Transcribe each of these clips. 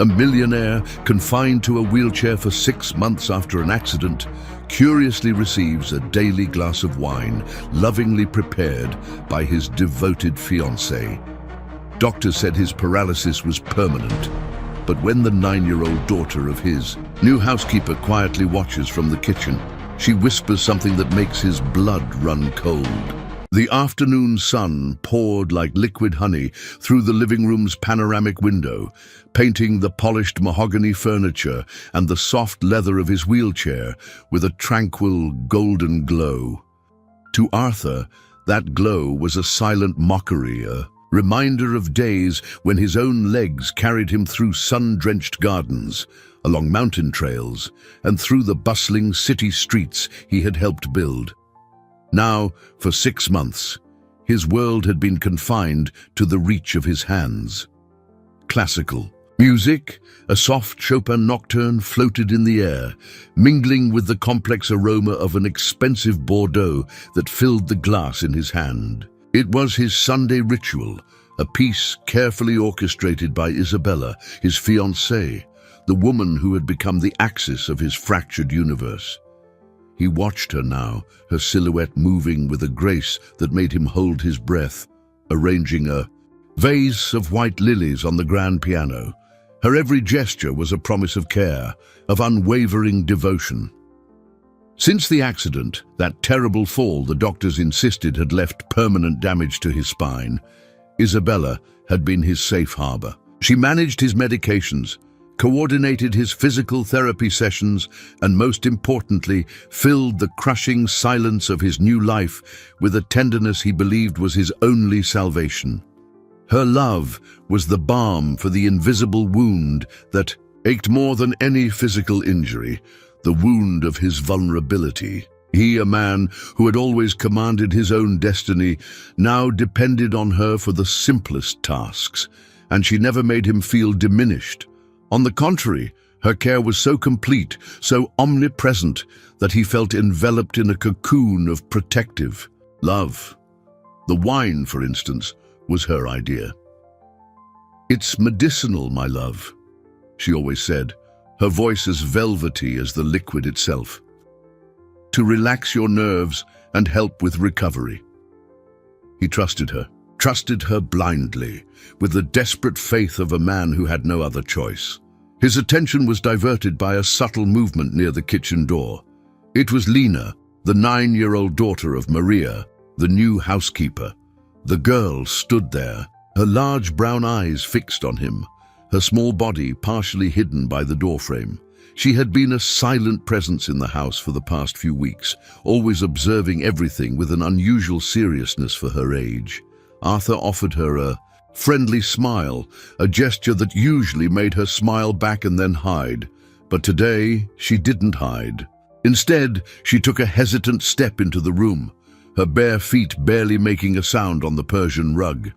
A millionaire confined to a wheelchair for 6 months after an accident curiously receives a daily glass of wine lovingly prepared by his devoted fiancée. Doctors said his paralysis was permanent, but when the 9-year-old daughter of his new housekeeper quietly watches from the kitchen, she whispers something that makes his blood run cold. The afternoon sun poured like liquid honey through the living room's panoramic window, painting the polished mahogany furniture and the soft leather of his wheelchair with a tranquil golden glow. To Arthur, that glow was a silent mockery, a reminder of days when his own legs carried him through sun-drenched gardens, along mountain trails, and through the bustling city streets he had helped build. Now, for 6 months, his world had been confined to the reach of his hands. Classical music, a soft Chopin nocturne floated in the air, mingling with the complex aroma of an expensive Bordeaux that filled the glass in his hand. It was his Sunday ritual, a piece carefully orchestrated by Isabella, his fiancée, the woman who had become the axis of his fractured universe. He watched her now, her silhouette moving with a grace that made him hold his breath, arranging a vase of white lilies on the grand piano. Her every gesture was a promise of care, of unwavering devotion. Since the accident, that terrible fall the doctors insisted had left permanent damage to his spine, Isabella had been his safe harbor. She managed his medications, coordinated his physical therapy sessions, and most importantly, filled the crushing silence of his new life with a tenderness he believed was his only salvation. Her love was the balm for the invisible wound that ached more than any physical injury, the wound of his vulnerability. He, a man who had always commanded his own destiny, now depended on her for the simplest tasks, and she never made him feel diminished. On the contrary, her care was so complete, so omnipresent, that he felt enveloped in a cocoon of protective love. The wine, for instance, was her idea. "It's medicinal, my love," she always said, her voice as velvety as the liquid itself. "To relax your nerves and help with recovery." He trusted her blindly, with the desperate faith of a man who had no other choice. His attention was diverted by a subtle movement near the kitchen door. It was Lena, the 9-year-old daughter of Maria, the new housekeeper. The girl stood there, her large brown eyes fixed on him, her small body partially hidden by the doorframe. She had been a silent presence in the house for the past few weeks, always observing everything with an unusual seriousness for her age. Arthur offered her a friendly smile, a gesture that usually made her smile back and then hide. But today, she didn't hide. Instead, she took a hesitant step into the room, her bare feet barely making a sound on the Persian rug.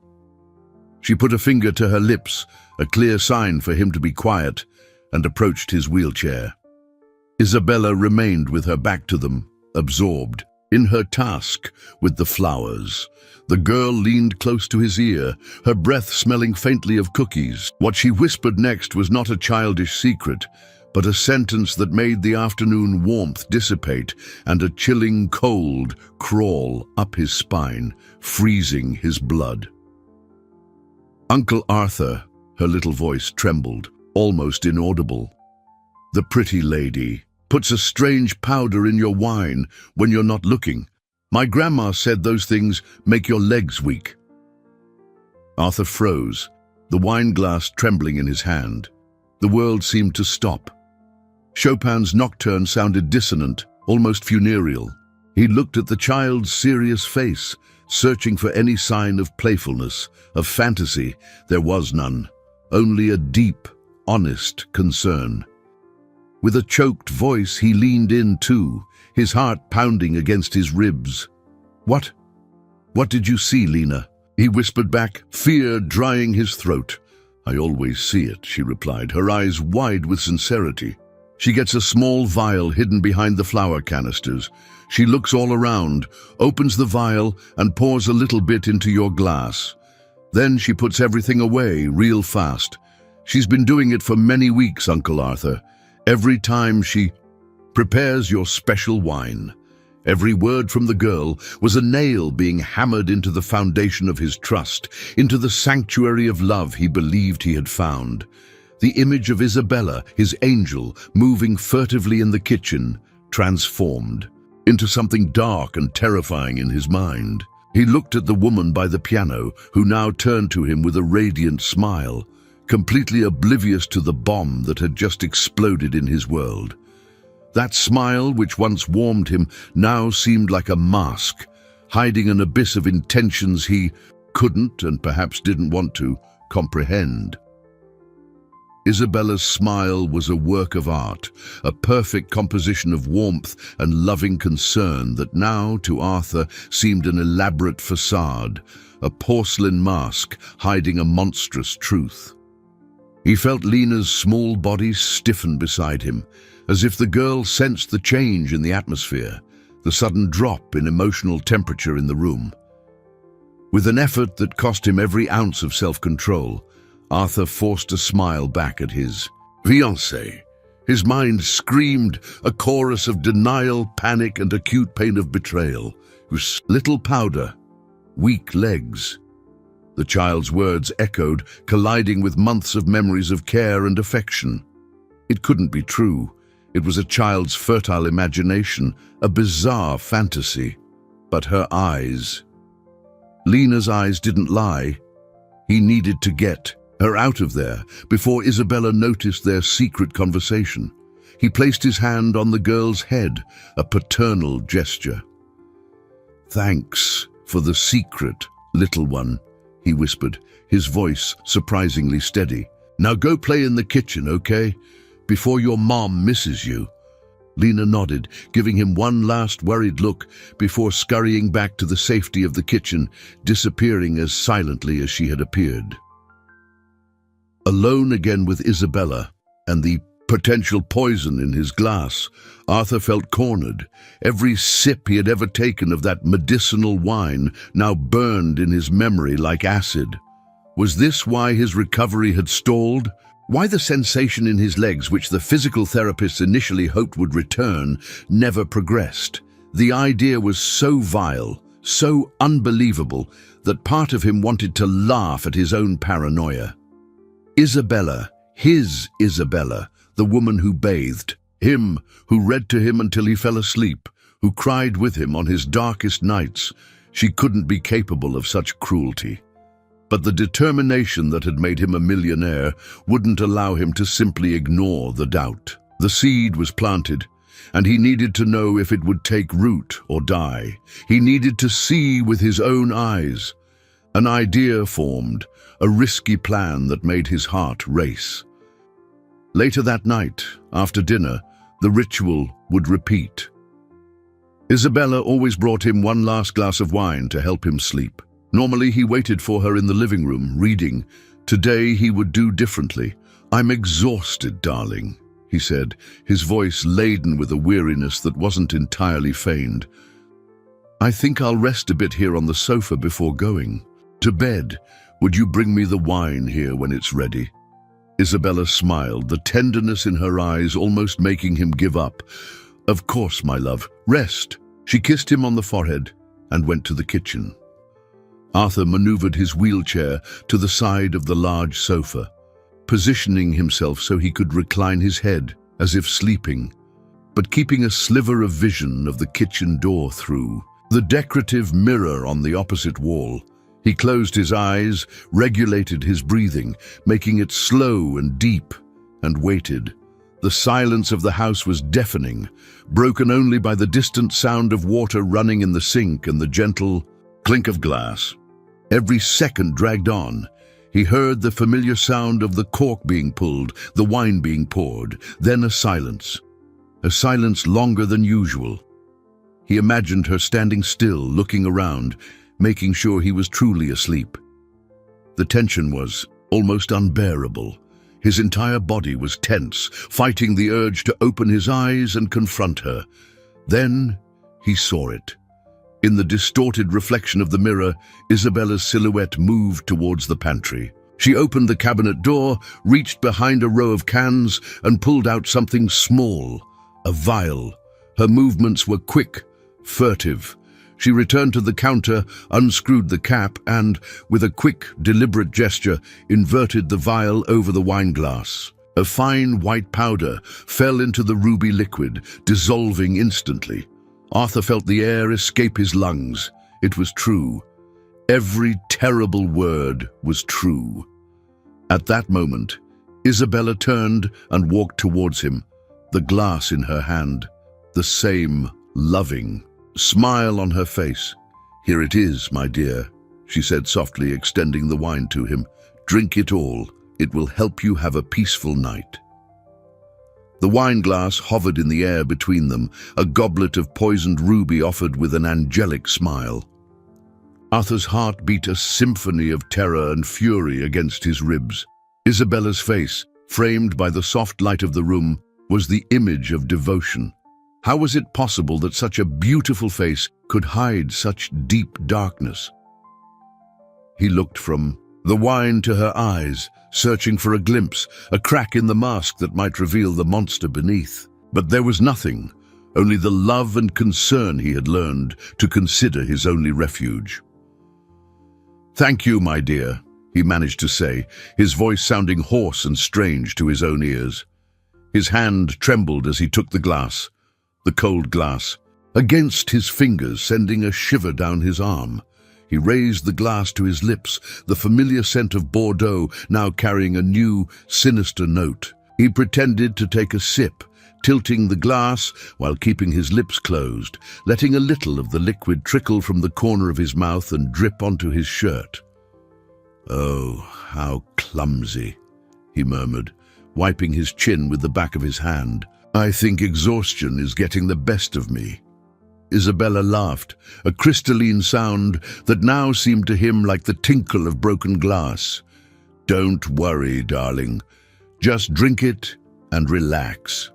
She put a finger to her lips, a clear sign for him to be quiet, and approached his wheelchair. Isabella remained with her back to them, absorbed in her task with the flowers. The girl leaned close to his ear, her breath smelling faintly of cookies. What she whispered next was not a childish secret, but a sentence that made the afternoon warmth dissipate and a chilling cold crawl up his spine, freezing his blood. "Uncle Arthur," her little voice trembled, almost inaudible. "The pretty lady puts a strange powder in your wine when you're not looking. My grandma said those things make your legs weak." Arthur froze, the wine glass trembling in his hand. The world seemed to stop. Chopin's nocturne sounded dissonant, almost funereal. He looked at the child's serious face, searching for any sign of playfulness, of fantasy. There was none, only a deep, honest concern. With a choked voice, he leaned in too, his heart pounding against his ribs. What did you see, Lena?" he whispered back, fear drying his throat. "I always see it," she replied, her eyes wide with sincerity. She gets a small vial hidden behind the flower canisters. She looks all around, opens the vial, and pours a little bit into your glass. Then she puts everything away real fast. She's been doing it for many weeks, Uncle Arthur. Every time she prepares your special wine. Every word from the girl was a nail being hammered into the foundation of his trust, into the sanctuary of love he believed he had found. The image of Isabella, his angel, moving furtively in the kitchen, transformed into something dark and terrifying in his mind. He looked at the woman by the piano, who now turned to him with a radiant smile, completely oblivious to the bomb that had just exploded in his world. That smile, which once warmed him, now seemed like a mask, hiding an abyss of intentions he couldn't, and perhaps didn't want to, comprehend. Isabella's smile was a work of art, a perfect composition of warmth and loving concern that now, to Arthur, seemed an elaborate facade, a porcelain mask hiding a monstrous truth. He felt Lena's small body stiffen beside him, as if the girl sensed the change in the atmosphere, the sudden drop in emotional temperature in the room. With an effort that cost him every ounce of self-control, Arthur forced a smile back at his fiancée. His mind screamed a chorus of denial, panic, and acute pain of betrayal. Little powder, weak legs. The child's words echoed, colliding with months of memories of care and affection. It couldn't be true. It was a child's fertile imagination, a bizarre fantasy. But her eyes. Lena's eyes didn't lie. He needed to get her out of there before Isabella noticed their secret conversation. He placed his hand on the girl's head, a paternal gesture. "Thanks for the secret, little one," he whispered, his voice surprisingly steady. "Now go play in the kitchen, okay? Before your mom misses you." Lena nodded, giving him one last worried look before scurrying back to the safety of the kitchen, disappearing as silently as she had appeared. Alone again with Isabella and the potential poison in his glass, Arthur felt cornered. Every sip he had ever taken of that medicinal wine now burned in his memory like acid. Was this why his recovery had stalled? Why the sensation in his legs, which the physical therapists initially hoped would return, never progressed? The idea was so vile, so unbelievable, that part of him wanted to laugh at his own paranoia. Isabella, his Isabella, the woman who bathed, him who read to him until he fell asleep, who cried with him on his darkest nights. She couldn't be capable of such cruelty. But the determination that had made him a millionaire wouldn't allow him to simply ignore the doubt. The seed was planted, and he needed to know if it would take root or die. He needed to see with his own eyes. An idea formed, a risky plan that made his heart race. Later that night, after dinner, the ritual would repeat. Isabella always brought him one last glass of wine to help him sleep. Normally he waited for her in the living room, reading. Today he would do differently. "I'm exhausted, darling," he said, his voice laden with a weariness that wasn't entirely feigned. "I think I'll rest a bit here on the sofa before going to bed. Would you bring me the wine here when it's ready?" Isabella smiled, the tenderness in her eyes almost making him give up. "Of course, my love. Rest." She kissed him on the forehead and went to the kitchen. Arthur maneuvered his wheelchair to the side of the large sofa, positioning himself so he could recline his head as if sleeping, but keeping a sliver of vision of the kitchen door through the decorative mirror on the opposite wall. He closed his eyes, regulated his breathing, making it slow and deep, and waited. The silence of the house was deafening, broken only by the distant sound of water running in the sink and the gentle clink of glass. Every second dragged on. He heard the familiar sound of the cork being pulled, the wine being poured, then a silence longer than usual. He imagined her standing still, looking around, making sure he was truly asleep. The tension was almost unbearable. His entire body was tense, fighting the urge to open his eyes and confront her. Then he saw it. In the distorted reflection of the mirror, Isabella's silhouette moved towards the pantry. She opened the cabinet door, reached behind a row of cans, and pulled out something small, a vial. Her movements were quick, furtive. She returned to the counter, unscrewed the cap, and, with a quick, deliberate gesture, inverted the vial over the wine glass. A fine white powder fell into the ruby liquid, dissolving instantly. Arthur felt the air escape his lungs. It was true. Every terrible word was true. At that moment, Isabella turned and walked towards him, the glass in her hand, the same loving smile on her face. "Here it is, my dear," she said softly, extending the wine to him. "Drink it all. It will help you have a peaceful night." The wine glass hovered in the air between them, a goblet of poisoned ruby offered with an angelic smile. Arthur's heart beat a symphony of terror and fury against his ribs. Isabella's face, framed by the soft light of the room, was the image of devotion. How was it possible that such a beautiful face could hide such deep darkness? He looked from the wine to her eyes, searching for a glimpse, a crack in the mask that might reveal the monster beneath. But there was nothing, only the love and concern he had learned to consider his only refuge. "Thank you, my dear," he managed to say, his voice sounding hoarse and strange to his own ears. His hand trembled as he took the glass, the cold glass, against his fingers, sending a shiver down his arm. He raised the glass to his lips, the familiar scent of Bordeaux now carrying a new, sinister note. He pretended to take a sip, tilting the glass while keeping his lips closed, letting a little of the liquid trickle from the corner of his mouth and drip onto his shirt. "Oh, how clumsy," he murmured, wiping his chin with the back of his hand. "I think exhaustion is getting the best of me." Isabella laughed, a crystalline sound that now seemed to him like the tinkle of broken glass. "Don't worry, darling. Just drink it and relax."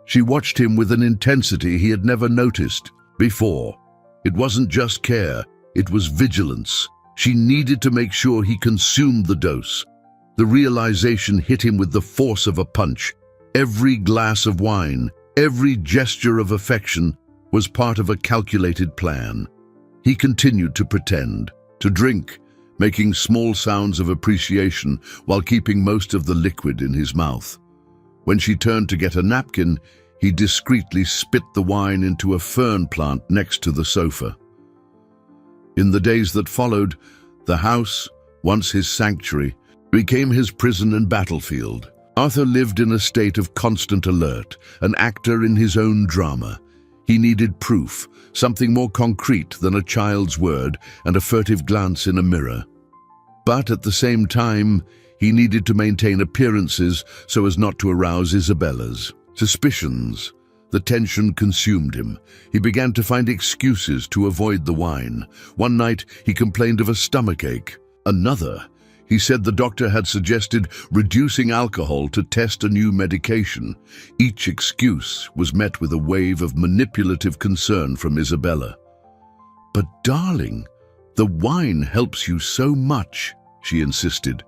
She watched him with an intensity he had never noticed before. It wasn't just care, it was vigilance. She needed to make sure he consumed the dose. The realization hit him with the force of a punch. Every glass of wine, every gesture of affection was part of a calculated plan. He continued to pretend, to drink, making small sounds of appreciation while keeping most of the liquid in his mouth. When she turned to get a napkin, he discreetly spit the wine into a fern plant next to the sofa. In the days that followed, the house, once his sanctuary, became his prison and battlefield. Arthur lived in a state of constant alert, an actor in his own drama. He needed proof, something more concrete than a child's word and a furtive glance in a mirror. But at the same time, he needed to maintain appearances so as not to arouse Isabella's suspicions. The tension consumed him. He began to find excuses to avoid the wine. One night, he complained of a stomachache. Another, he said the doctor had suggested reducing alcohol to test a new medication. Each excuse was met with a wave of manipulative concern from Isabella. "But darling, the wine helps you so much," she insisted,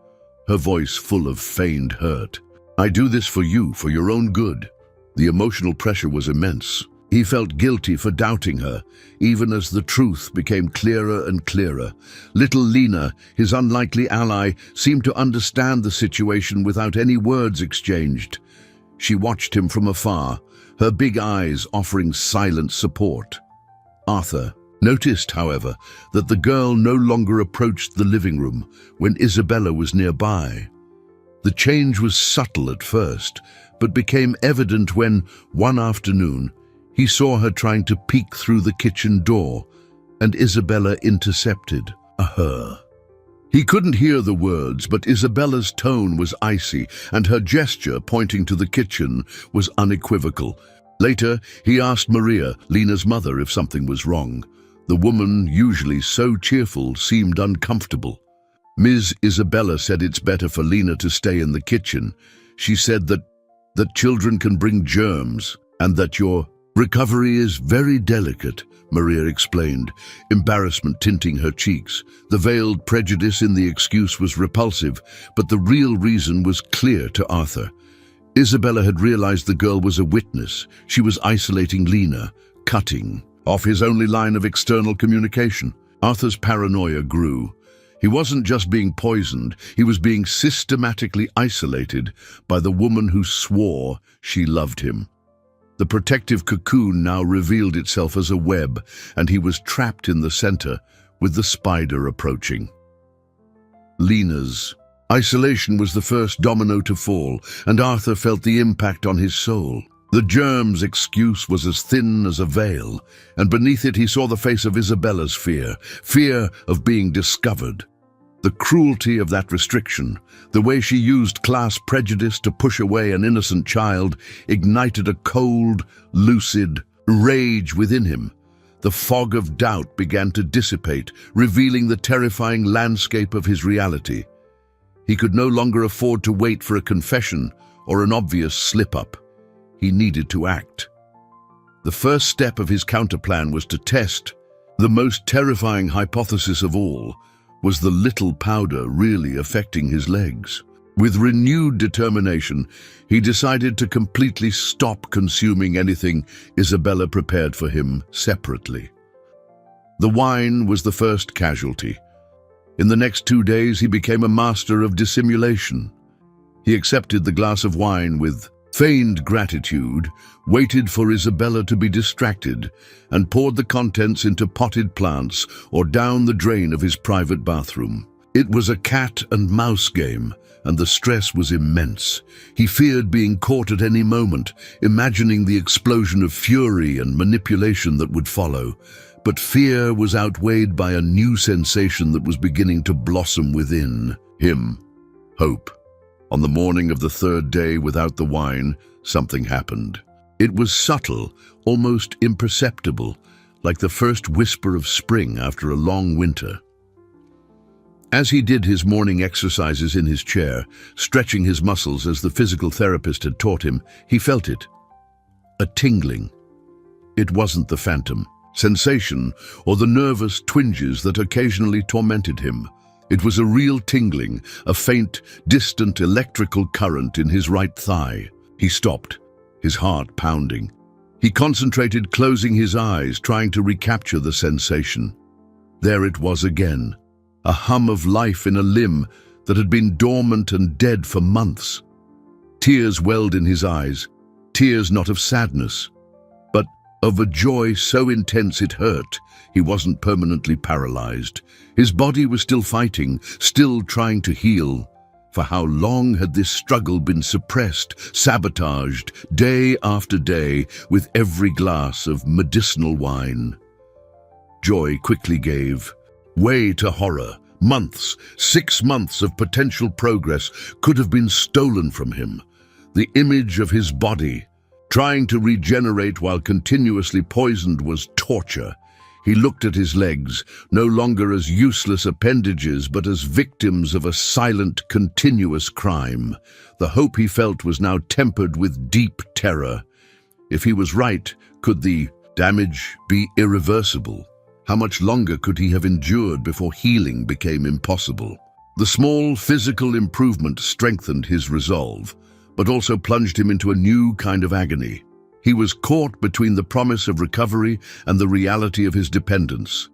her voice full of feigned hurt. "I do this for you, for your own good." The emotional pressure was immense. He felt guilty for doubting her, even as the truth became clearer and clearer. Little Lena, his unlikely ally, seemed to understand the situation without any words exchanged. She watched him from afar, her big eyes offering silent support. Arthur noticed, however, that the girl no longer approached the living room when Isabella was nearby. The change was subtle at first, but became evident when, one afternoon, he saw her trying to peek through the kitchen door, and Isabella intercepted her. He couldn't hear the words, but Isabella's tone was icy, and her gesture, pointing to the kitchen, was unequivocal. Later, he asked Maria, Lena's mother, if something was wrong. The woman, usually so cheerful, seemed uncomfortable. Ms. Isabella said it's better for Lena to stay in the kitchen. She said that children can bring germs, and that you're Recovery is very delicate, Maria explained, embarrassment tinting her cheeks. The veiled prejudice in the excuse was repulsive, but the real reason was clear to Arthur. Isabella had realized the girl was a witness. She was isolating Lena, cutting off his only line of external communication. Arthur's paranoia grew. He wasn't just being poisoned, he was being systematically isolated by the woman who swore she loved him. The protective cocoon now revealed itself as a web, and he was trapped in the center, with the spider approaching. Lena's isolation was the first domino to fall, and Arthur felt the impact on his soul. The germ's excuse was as thin as a veil, and beneath it he saw the face of Isabella's fear of being discovered. The cruelty of that restriction, the way she used class prejudice to push away an innocent child, ignited a cold, lucid rage within him. The fog of doubt began to dissipate, revealing the terrifying landscape of his reality. He could no longer afford to wait for a confession or an obvious slip-up. He needed to act. The first step of his counterplan was to test the most terrifying hypothesis of all. Was the little powder really affecting his legs? With renewed determination, he decided to completely stop consuming anything Isabella prepared for him separately. The wine was the first casualty. In the next 2 days, he became a master of dissimulation. He accepted the glass of wine with feigned gratitude, waited for Isabella to be distracted, and poured the contents into potted plants or down the drain of his private bathroom. It was a cat and mouse game, and the stress was immense. He feared being caught at any moment, imagining the explosion of fury and manipulation that would follow. But fear was outweighed by a new sensation that was beginning to blossom within him: hope. On the morning of the 3rd day without the wine, something happened. It was subtle, almost imperceptible, like the first whisper of spring after a long winter. As he did his morning exercises in his chair, stretching his muscles as the physical therapist had taught him, he felt it. A tingling. It wasn't the phantom sensation or the nervous twinges that occasionally tormented him. It was a real tingling, a faint, distant electrical current in his right thigh. He stopped, his heart pounding. He concentrated, closing his eyes, trying to recapture the sensation. There it was again, a hum of life in a limb that had been dormant and dead for months. Tears welled in his eyes, tears not of sadness, but of a joy so intense it hurt. He wasn't permanently paralyzed. His body was still fighting, still trying to heal. For how long had this struggle been suppressed, sabotaged, day after day, with every glass of medicinal wine? Joy quickly gave way to horror. Months, 6 months of potential progress could have been stolen from him. The image of his body, trying to regenerate while continuously poisoned, was torture. He looked at his legs, no longer as useless appendages, but as victims of a silent, continuous crime. The hope he felt was now tempered with deep terror. If he was right, could the damage be irreversible? How much longer could he have endured before healing became impossible? The small physical improvement strengthened his resolve, but also plunged him into a new kind of agony. He was caught between the promise of recovery and the reality of his dependence.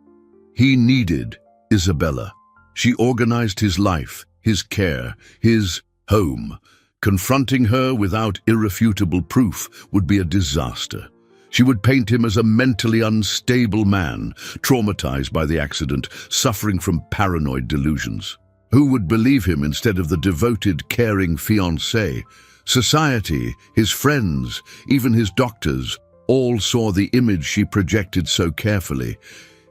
He needed Isabella. She organized his life, his care, his home. Confronting her without irrefutable proof would be a disaster. She would paint him as a mentally unstable man, traumatized by the accident, suffering from paranoid delusions. Who would believe him instead of the devoted, caring fiancé? Society, his friends, even his doctors, all saw the image she projected so carefully.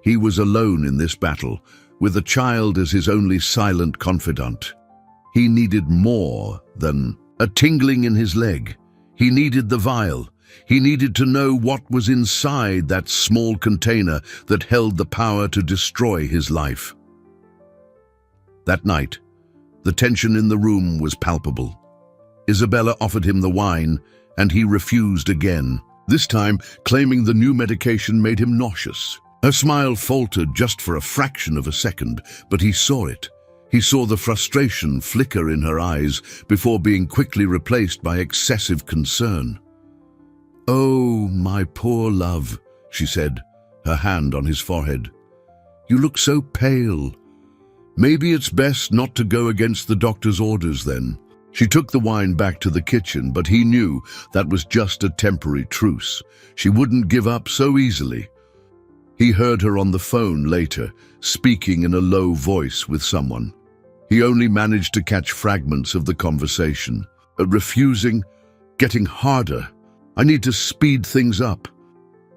He was alone in this battle, with a child as his only silent confidant. He needed more than a tingling in his leg. He needed the vial. He needed to know what was inside that small container that held the power to destroy his life. That night, the tension in the room was palpable. Isabella offered him the wine, and he refused again. This time, claiming the new medication made him nauseous. Her smile faltered just for a fraction of a second, but he saw it. He saw the frustration flicker in her eyes before being quickly replaced by excessive concern. "Oh, my poor love," she said, her hand on his forehead. "You look so pale. Maybe it's best not to go against the doctor's orders then." She took the wine back to the kitchen, but he knew that was just a temporary truce. She wouldn't give up so easily. He heard her on the phone later, speaking in a low voice with someone. He only managed to catch fragments of the conversation. Refusing, getting harder. "I need to speed things up."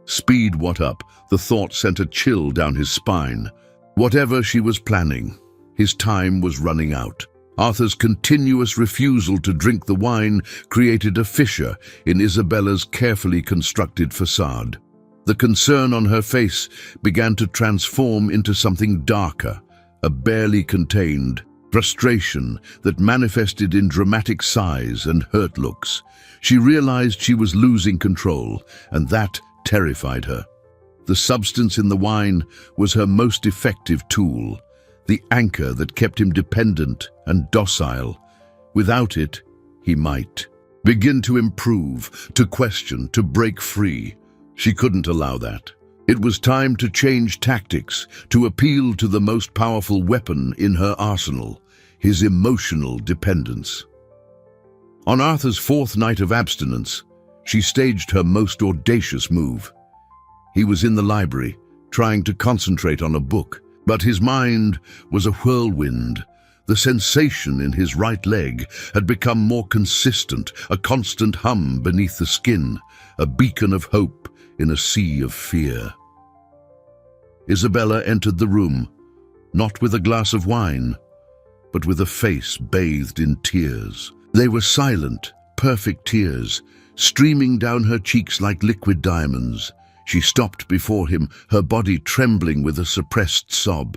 Speed what up? The thought sent a chill down his spine. Whatever she was planning, his time was running out. Arthur's continuous refusal to drink the wine created a fissure in Isabella's carefully constructed facade. The concern on her face began to transform into something darker, a barely contained frustration that manifested in dramatic sighs and hurt looks. She realized she was losing control, and that terrified her. The substance in the wine was her most effective tool, the anchor that kept him dependent and docile. Without it, he might begin to improve, to question, to break free. She couldn't allow that. It was time to change tactics, to appeal to the most powerful weapon in her arsenal, his emotional dependence. On Arthur's fourth night of abstinence, she staged her most audacious move. He was in the library, trying to concentrate on a book, but his mind was a whirlwind. The sensation in his right leg had become more consistent, a constant hum beneath the skin, a beacon of hope in a sea of fear. Isabella entered the room, not with a glass of wine, but with a face bathed in tears. They were silent, perfect tears, streaming down her cheeks like liquid diamonds. She stopped before him, her body trembling with a suppressed sob.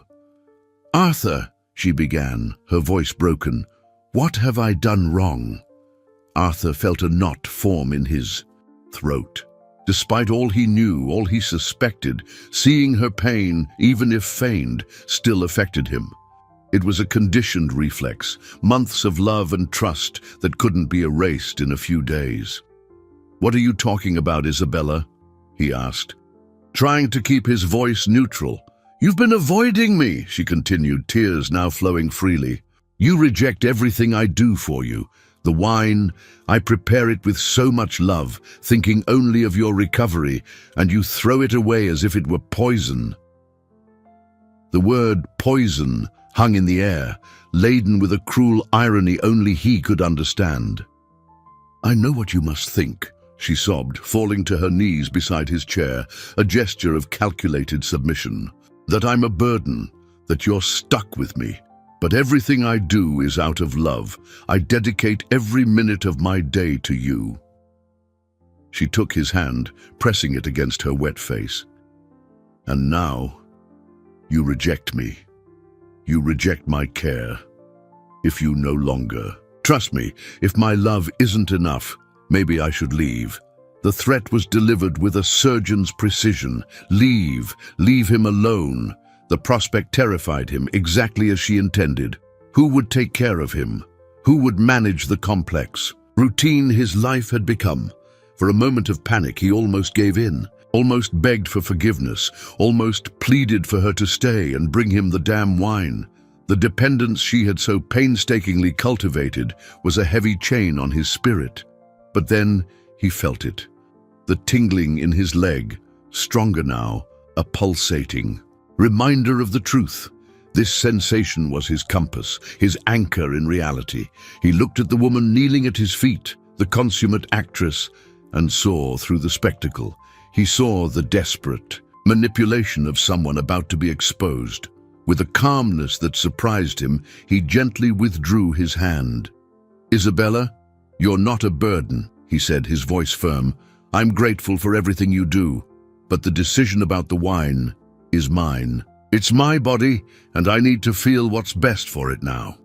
"Arthur," she began, her voice broken, "what have I done wrong?" Arthur felt a knot form in his throat. Despite all he knew, all he suspected, seeing her pain, even if feigned, still affected him. It was a conditioned reflex, months of love and trust that couldn't be erased in a few days. "What are you talking about, Isabella?" he asked, trying to keep his voice neutral. "You've been avoiding me," she continued, tears now flowing freely. "You reject everything I do for you. The wine, I prepare it with so much love, thinking only of your recovery, and you throw it away as if it were poison." The word poison hung in the air, laden with a cruel irony only he could understand. "I know what you must think," she sobbed, falling to her knees beside his chair, a gesture of calculated submission. "That I'm a burden, that you're stuck with me. But everything I do is out of love. I dedicate every minute of my day to you." She took his hand, pressing it against her wet face. "And now, you reject me. You reject my care. If you no longer. Trust me, if my love isn't enough, maybe I should leave." The threat was delivered with a surgeon's precision. Leave him alone. The prospect terrified him, exactly as she intended. Who would take care of him? Who would manage the complex? Routine his life had become. For a moment of panic, he almost gave in, almost begged for forgiveness, almost pleaded for her to stay and bring him the damn wine. The dependence she had so painstakingly cultivated was a heavy chain on his spirit. But then he felt it. The tingling in his leg, stronger now, a pulsating reminder of the truth. This sensation was his compass, his anchor in reality. He looked at the woman kneeling at his feet, the consummate actress, and saw through the spectacle. He saw the desperate manipulation of someone about to be exposed. With a calmness that surprised him, he gently withdrew his hand. "Isabella, you're not a burden," he said, his voice firm. "I'm grateful for everything you do, but the decision about the wine is mine. It's my body, and I need to feel what's best for it now."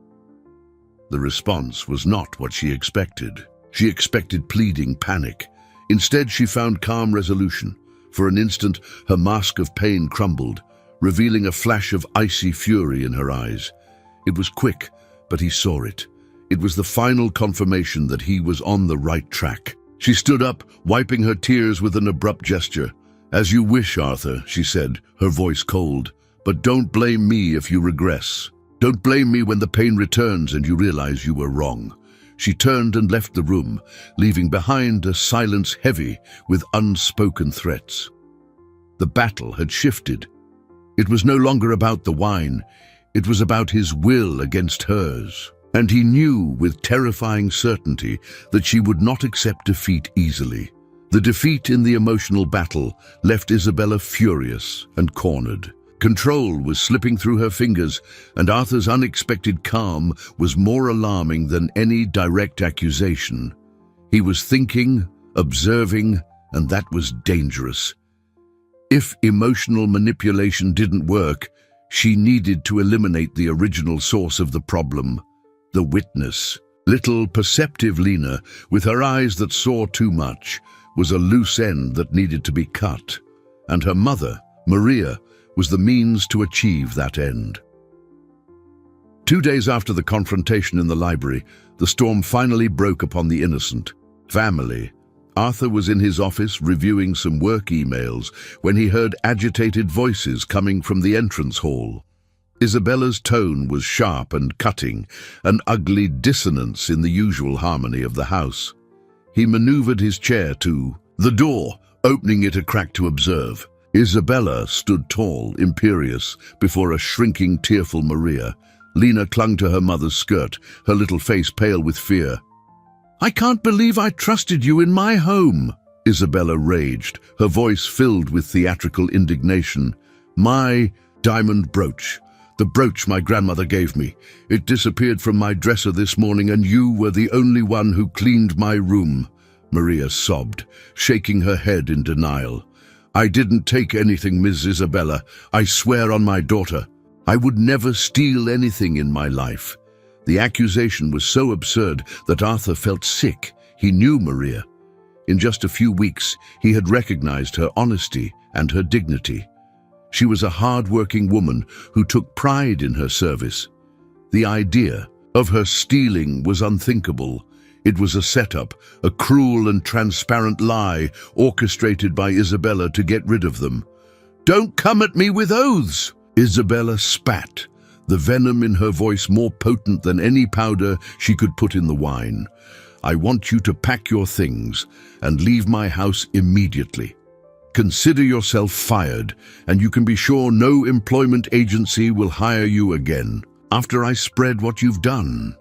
The response was not what she expected. She expected pleading panic. Instead, she found calm resolution. For an instant, her mask of pain crumbled, revealing a flash of icy fury in her eyes. It was quick, but he saw it. It was the final confirmation that he was on the right track. She stood up, wiping her tears with an abrupt gesture. "As you wish, Arthur," she said, her voice cold. "But don't blame me if you regress. Don't blame me when the pain returns and you realize you were wrong." She turned and left the room, leaving behind a silence heavy with unspoken threats. The battle had shifted. It was no longer about the wine. It was about his will against hers. And he knew with terrifying certainty that she would not accept defeat easily. The defeat in the emotional battle left Isabella furious and cornered. Control was slipping through her fingers, and Arthur's unexpected calm was more alarming than any direct accusation. He was thinking, observing, and that was dangerous. If emotional manipulation didn't work, she needed to eliminate the original source of the problem, the witness. Little, perceptive Lena, with her eyes that saw too much, was a loose end that needed to be cut. And her mother, Maria, was the means to achieve that end. 2 days after the confrontation in the library, the storm finally broke upon the innocent family. Arthur was in his office reviewing some work emails when he heard agitated voices coming from the entrance hall. Isabella's tone was sharp and cutting, an ugly dissonance in the usual harmony of the house. He maneuvered his chair to the door, opening it a crack to observe. Isabella stood tall, imperious, before a shrinking, tearful Maria. Lena clung to her mother's skirt, her little face pale with fear. "I can't believe I trusted you in my home," Isabella raged, her voice filled with theatrical indignation. "My diamond brooch. The brooch my grandmother gave me. It disappeared from my dresser this morning and you were the only one who cleaned my room," Maria sobbed, shaking her head in denial. "I didn't take anything, Miss Isabella. I swear on my daughter. I would never steal anything in my life." The accusation was so absurd that Arthur felt sick. He knew Maria. In just a few weeks, he had recognized her honesty and her dignity. She was a hard-working woman who took pride in her service. The idea of her stealing was unthinkable. It was a setup, a cruel and transparent lie orchestrated by Isabella to get rid of them. "Don't come at me with oaths!" Isabella spat, the venom in her voice more potent than any powder she could put in the wine. "I want you to pack your things and leave my house immediately. Consider yourself fired, and you can be sure no employment agency will hire you again after I spread what you've done."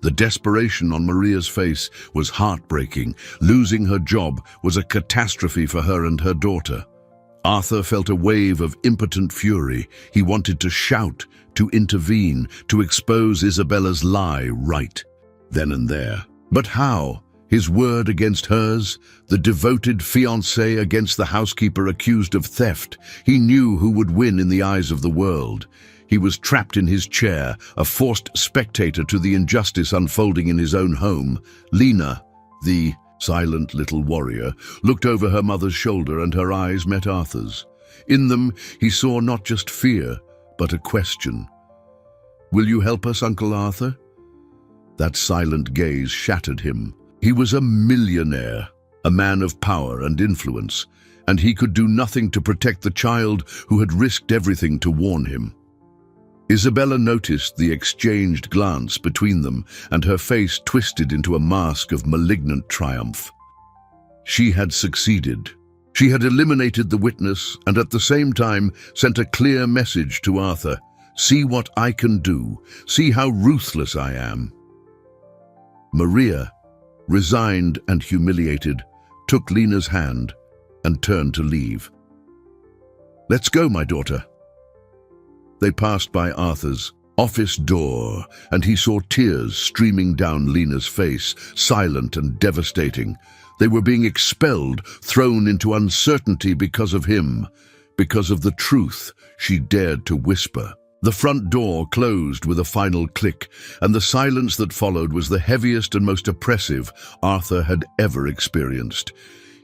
The desperation on Maria's face was heartbreaking. Losing her job was a catastrophe for her and her daughter. Arthur felt a wave of impotent fury. He wanted to shout, to intervene, to expose Isabella's lie right then and there. But how? His word against hers, the devoted fiancé against the housekeeper accused of theft. He knew who would win in the eyes of the world. He was trapped in his chair, a forced spectator to the injustice unfolding in his own home. Lena, the silent little warrior, looked over her mother's shoulder and her eyes met Arthur's. In them, he saw not just fear, but a question. "Will you help us, Uncle Arthur?" That silent gaze shattered him. He was a millionaire, a man of power and influence, and he could do nothing to protect the child who had risked everything to warn him. Isabella noticed the exchanged glance between them, and her face twisted into a mask of malignant triumph. She had succeeded. She had eliminated the witness and at the same time sent a clear message to Arthur. "See what I can do. See how ruthless I am." Maria, resigned and humiliated, took Lena's hand and turned to leave. "Let's go, my daughter." They passed by Arthur's office door, and he saw tears streaming down Lena's face, silent and devastating. They were being expelled, thrown into uncertainty because of him, because of the truth she dared to whisper. The front door closed with a final click, and the silence that followed was the heaviest and most oppressive Arthur had ever experienced.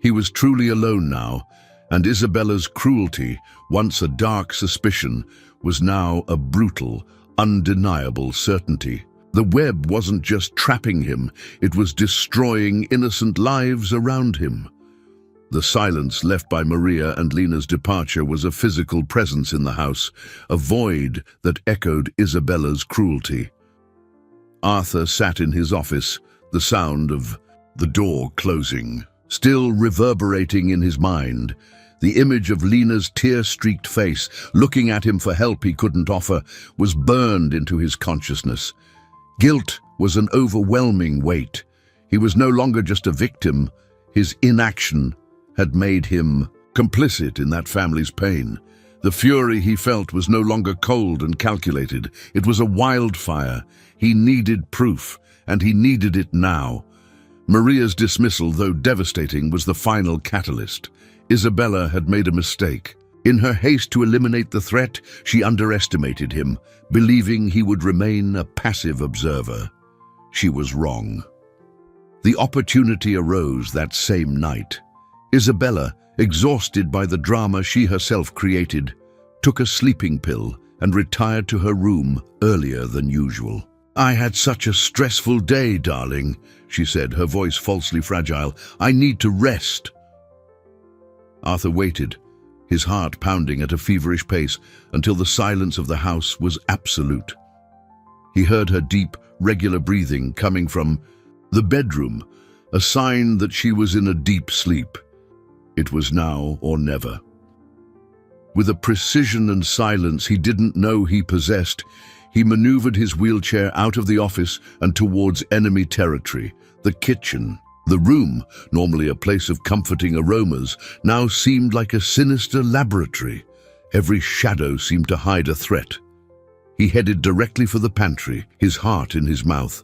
He was truly alone now, and Isabella's cruelty, once a dark suspicion, was now a brutal, undeniable certainty. The web wasn't just trapping him, it was destroying innocent lives around him. The silence left by Maria and Lena's departure was a physical presence in the house, a void that echoed Isabella's cruelty. Arthur sat in his office, the sound of the door closing still reverberating in his mind. The image of Lena's tear-streaked face, looking at him for help he couldn't offer, was burned into his consciousness. Guilt was an overwhelming weight. He was no longer just a victim. His inaction had made him complicit in that family's pain. The fury he felt was no longer cold and calculated. It was a wildfire. He needed proof, and he needed it now. Maria's dismissal, though devastating, was the final catalyst. Isabella had made a mistake. In her haste to eliminate the threat, she underestimated him, believing he would remain a passive observer. She was wrong. The opportunity arose that same night. Isabella, exhausted by the drama she herself created, took a sleeping pill and retired to her room earlier than usual. "I had such a stressful day, darling," she said, her voice falsely fragile. "I need to rest." Arthur waited, his heart pounding at a feverish pace, until the silence of the house was absolute. He heard her deep, regular breathing coming from the bedroom, a sign that she was in a deep sleep. It was now or never. With a precision and silence he didn't know he possessed, he maneuvered his wheelchair out of the office and towards enemy territory, the kitchen. The room, normally a place of comforting aromas, now seemed like a sinister laboratory. Every shadow seemed to hide a threat. He headed directly for the pantry, his heart in his mouth.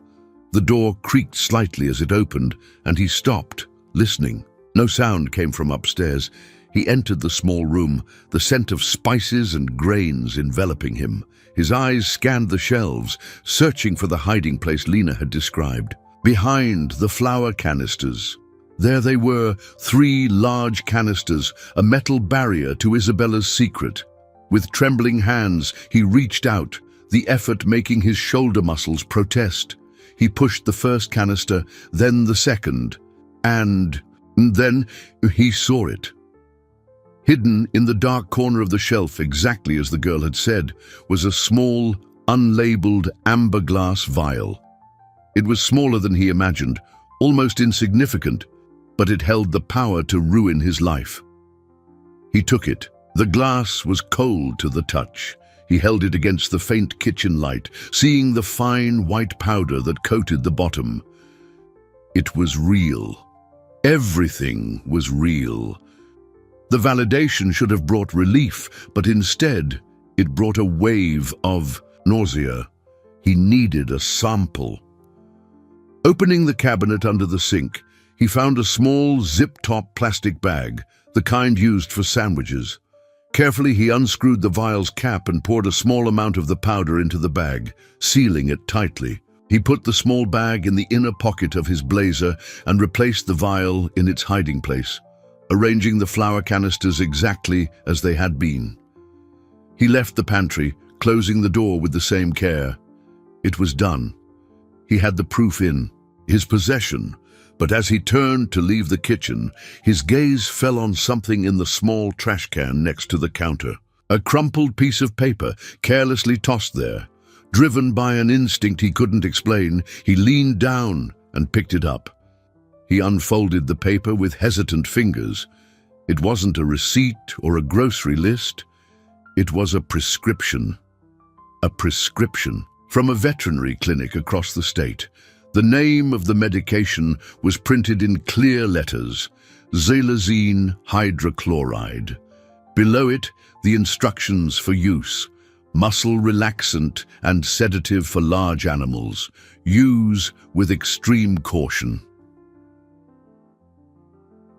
The door creaked slightly as it opened, and he stopped, listening. No sound came from upstairs. He entered the small room, the scent of spices and grains enveloping him. His eyes scanned the shelves, searching for the hiding place Lena had described. Behind the flour canisters, there they were, 3 large canisters, a metal barrier to Isabella's secret. With trembling hands, he reached out, the effort making his shoulder muscles protest. He pushed the first canister, then the second, and then he saw it. Hidden in the dark corner of the shelf, exactly as the girl had said, was a small, unlabeled amber glass vial. It was smaller than he imagined, almost insignificant, but it held the power to ruin his life. He took it. The glass was cold to the touch. He held it against the faint kitchen light, seeing the fine white powder that coated the bottom. It was real. Everything was real. The validation should have brought relief, but instead, it brought a wave of nausea. He needed a sample. Opening the cabinet under the sink, he found a small zip-top plastic bag, the kind used for sandwiches. Carefully, he unscrewed the vial's cap and poured a small amount of the powder into the bag, sealing it tightly. He put the small bag in the inner pocket of his blazer and replaced the vial in its hiding place, arranging the flour canisters exactly as they had been. He left the pantry, closing the door with the same care. It was done. He had the proof in his possession, but as he turned to leave the kitchen, his gaze fell on something in the small trash can next to the counter. A crumpled piece of paper, carelessly tossed there. Driven by an instinct he couldn't explain, he leaned down and picked it up. He unfolded the paper with hesitant fingers. It wasn't a receipt or a grocery list. It was a prescription. A prescription from a veterinary clinic across the state. The name of the medication was printed in clear letters, xylazine hydrochloride. Below it, the instructions for use: muscle relaxant and sedative for large animals. Use with extreme caution.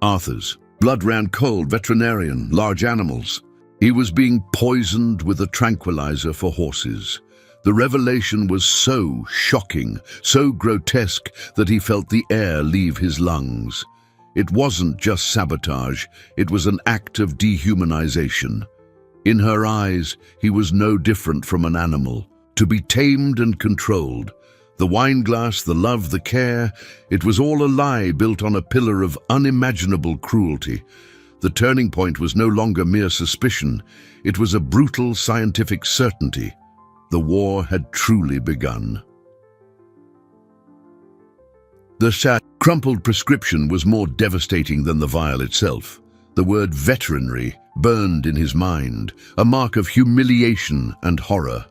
Arthur's blood ran cold. Veterinarian, large animals. He was being poisoned with a tranquilizer for horses. The revelation was so shocking, so grotesque, that he felt the air leave his lungs. It wasn't just sabotage, it was an act of dehumanization. In her eyes, he was no different from an animal, to be tamed and controlled. The wine glass, the love, the care, it was all a lie built on a pillar of unimaginable cruelty. The turning point was no longer mere suspicion, it was a brutal scientific certainty. The war had truly begun. The crumpled prescription was more devastating than the vial itself. The word veterinary burned in his mind, a mark of humiliation and horror.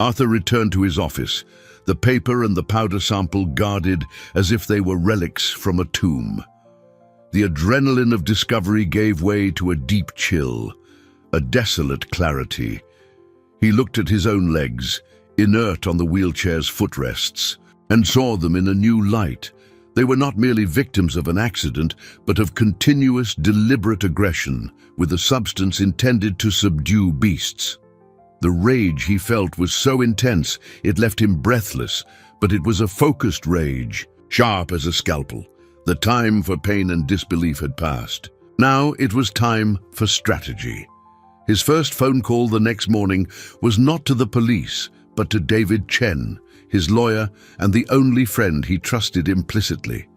Arthur returned to his office, the paper and the powder sample guarded as if they were relics from a tomb. The adrenaline of discovery gave way to a deep chill, a desolate clarity. He looked at his own legs, inert on the wheelchair's footrests, and saw them in a new light. They were not merely victims of an accident, but of continuous, deliberate aggression, with a substance intended to subdue beasts. The rage he felt was so intense, it left him breathless, but it was a focused rage, sharp as a scalpel. The time for pain and disbelief had passed. Now it was time for strategy. His first phone call the next morning was not to the police, but to David Chen, his lawyer and the only friend he trusted implicitly.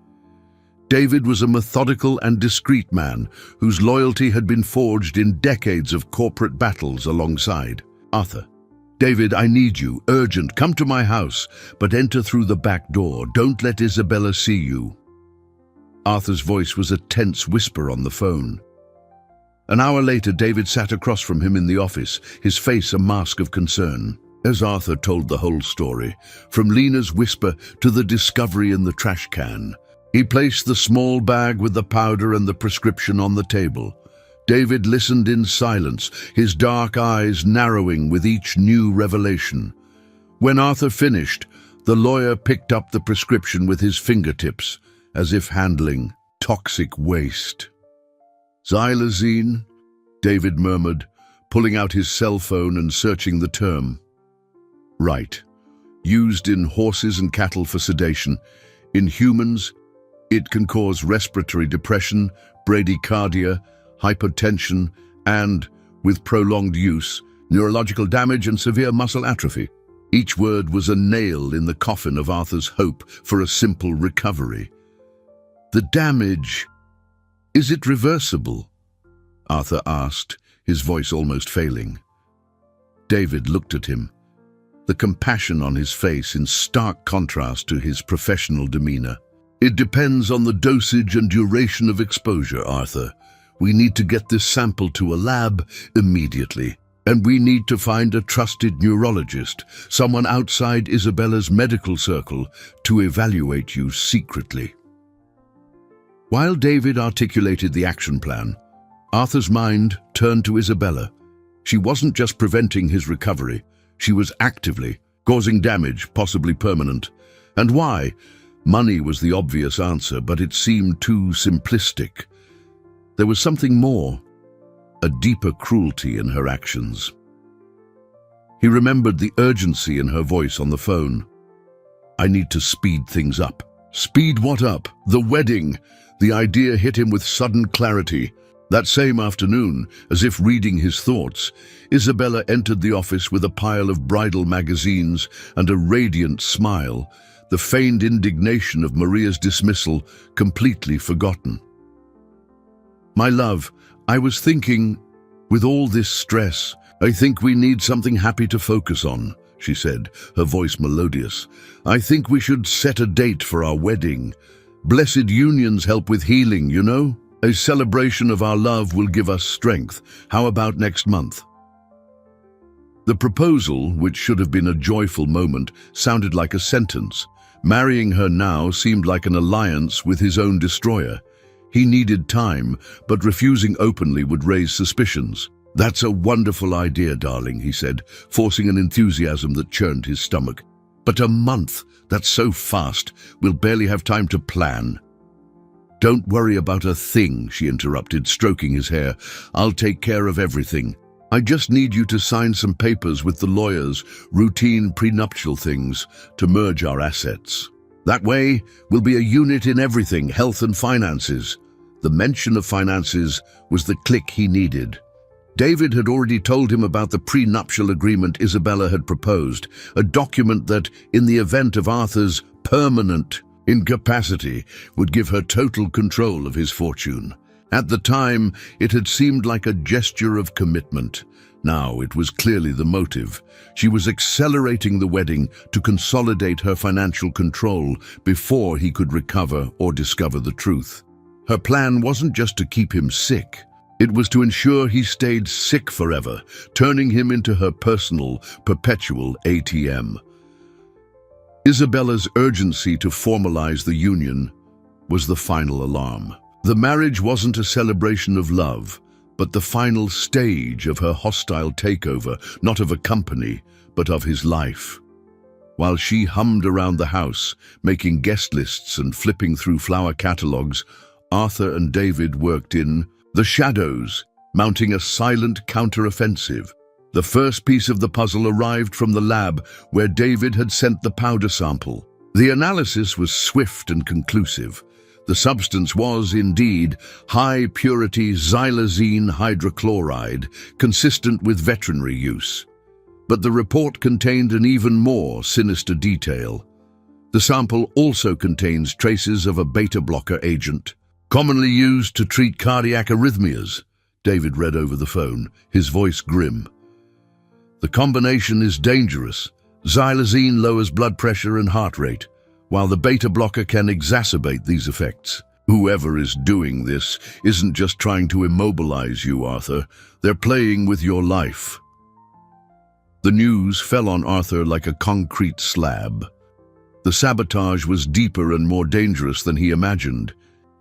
David was a methodical and discreet man whose loyalty had been forged in decades of corporate battles alongside Arthur. "David, I need you, urgent, come to my house, but enter through the back door. Don't let Isabella see you." Arthur's voice was a tense whisper on the phone. An hour later, David sat across from him in the office, his face a mask of concern. As Arthur told the whole story, from Lena's whisper to the discovery in the trash can, he placed the small bag with the powder and the prescription on the table. David listened in silence, his dark eyes narrowing with each new revelation. When Arthur finished, the lawyer picked up the prescription with his fingertips, as if handling toxic waste. "Xylazine," David murmured, pulling out his cell phone and searching the term. "Right. Used in horses and cattle for sedation. In humans, it can cause respiratory depression, bradycardia, hypotension, and, with prolonged use, neurological damage and severe muscle atrophy." Each word was a nail in the coffin of Arthur's hope for a simple recovery. "The damage, is it reversible?" Arthur asked, his voice almost failing. David looked at him, the compassion on his face in stark contrast to his professional demeanor. "It depends on the dosage and duration of exposure, Arthur. We need to get this sample to a lab immediately, and we need to find a trusted neurologist, someone outside Isabella's medical circle, to evaluate you secretly." While David articulated the action plan, Arthur's mind turned to Isabella. She wasn't just preventing his recovery, she was actively causing damage, possibly permanent. And why? Money was the obvious answer, but it seemed too simplistic. There was something more, a deeper cruelty in her actions. He remembered the urgency in her voice on the phone. "I need to speed things up." Speed what up? The wedding! The idea hit him with sudden clarity. That same afternoon, as if reading his thoughts, Isabella entered the office with a pile of bridal magazines and a radiant smile, the feigned indignation of Maria's dismissal completely forgotten. "My love, I was thinking, with all this stress, I think we need something happy to focus on," she said, her voice melodious. "I think we should set a date for our wedding. Blessed unions help with healing, you know? A celebration of our love will give us strength. How about next month?" The proposal, which should have been a joyful moment, sounded like a sentence. Marrying her now seemed like an alliance with his own destroyer. He needed time, but refusing openly would raise suspicions. "That's a wonderful idea, darling," he said, forcing an enthusiasm that churned his stomach. "But a month, that's so fast, we'll barely have time to plan." "Don't worry about a thing," she interrupted, stroking his hair. "I'll take care of everything. I just need you to sign some papers with the lawyers, routine prenuptial things, to merge our assets. That way, we'll be a unit in everything, health and finances. The mention of finances was the click he needed. David had already told him about the prenuptial agreement Isabella had proposed, a document that, in the event of Arthur's permanent incapacity, would give her total control of his fortune. At the time, it had seemed like a gesture of commitment. Now it was clearly the motive. She was accelerating the wedding to consolidate her financial control before he could recover or discover the truth. Her plan wasn't just to keep him sick. It was to ensure he stayed sick forever, turning him into her personal, perpetual ATM. Isabella's urgency to formalize the union was the final alarm. The marriage wasn't a celebration of love, but the final stage of her hostile takeover, not of a company, but of his life. While she hummed around the house, making guest lists and flipping through flower catalogues, Arthur and David worked in the shadows, mounting a silent counter-offensive. The first piece of the puzzle arrived from the lab where David had sent the powder sample. The analysis was swift and conclusive. The substance was, indeed, high-purity xylazine hydrochloride, consistent with veterinary use. But the report contained an even more sinister detail. The sample also contains traces of a beta-blocker agent, commonly used to treat cardiac arrhythmias, David read over the phone, his voice grim. The combination is dangerous. Xylazine lowers blood pressure and heart rate, while the beta blocker can exacerbate these effects. Whoever is doing this isn't just trying to immobilize you, Arthur. They're playing with your life. The news fell on Arthur like a concrete slab. The sabotage was deeper and more dangerous than he imagined.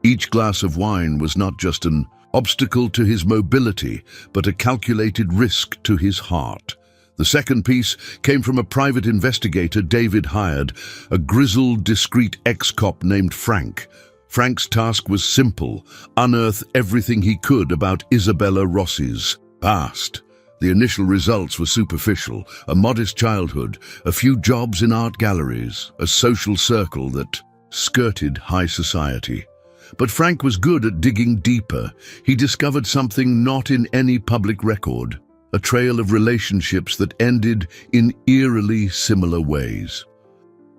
Each glass of wine was not just an obstacle to his mobility, but a calculated risk to his heart. The second piece came from a private investigator David hired, a grizzled, discreet ex-cop named Frank. Frank's task was simple: unearth everything he could about Isabella Rossi's past. The initial results were superficial: a modest childhood, a few jobs in art galleries, a social circle that skirted high society. But Frank was good at digging deeper. He discovered something not in any public record, a trail of relationships that ended in eerily similar ways.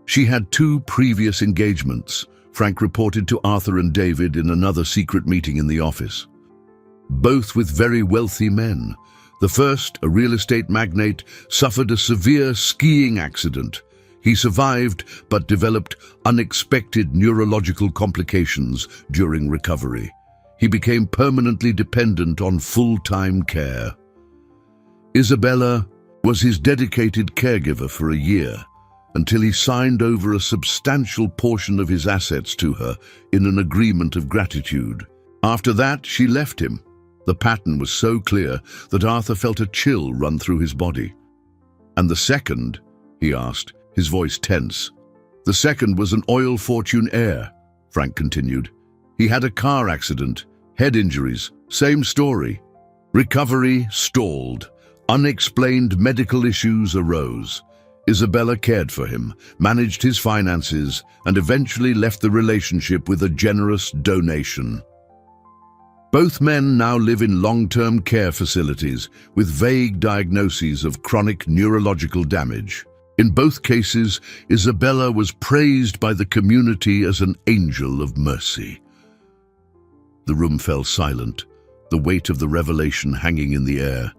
She had 2 previous engagements, Frank reported to Arthur and David in another secret meeting in the office. Both with very wealthy men. The first, a real estate magnate, suffered a severe skiing accident. He survived, but developed unexpected neurological complications during recovery. He became permanently dependent on full-time care. Isabella was his dedicated caregiver for a year, until he signed over a substantial portion of his assets to her in an agreement of gratitude. After that, she left him. The pattern was so clear that Arthur felt a chill run through his body. "And the second?" he asked, his voice tense. "The second was an oil fortune heir," Frank continued. "He had a car accident, head injuries, same story. Recovery stalled. Unexplained medical issues arose. Isabella cared for him, managed his finances, and eventually left the relationship with a generous donation. Both men now live in long-term care facilities with vague diagnoses of chronic neurological damage. In both cases, Isabella was praised by the community as an angel of mercy." The room fell silent, the weight of the revelation hanging in the air.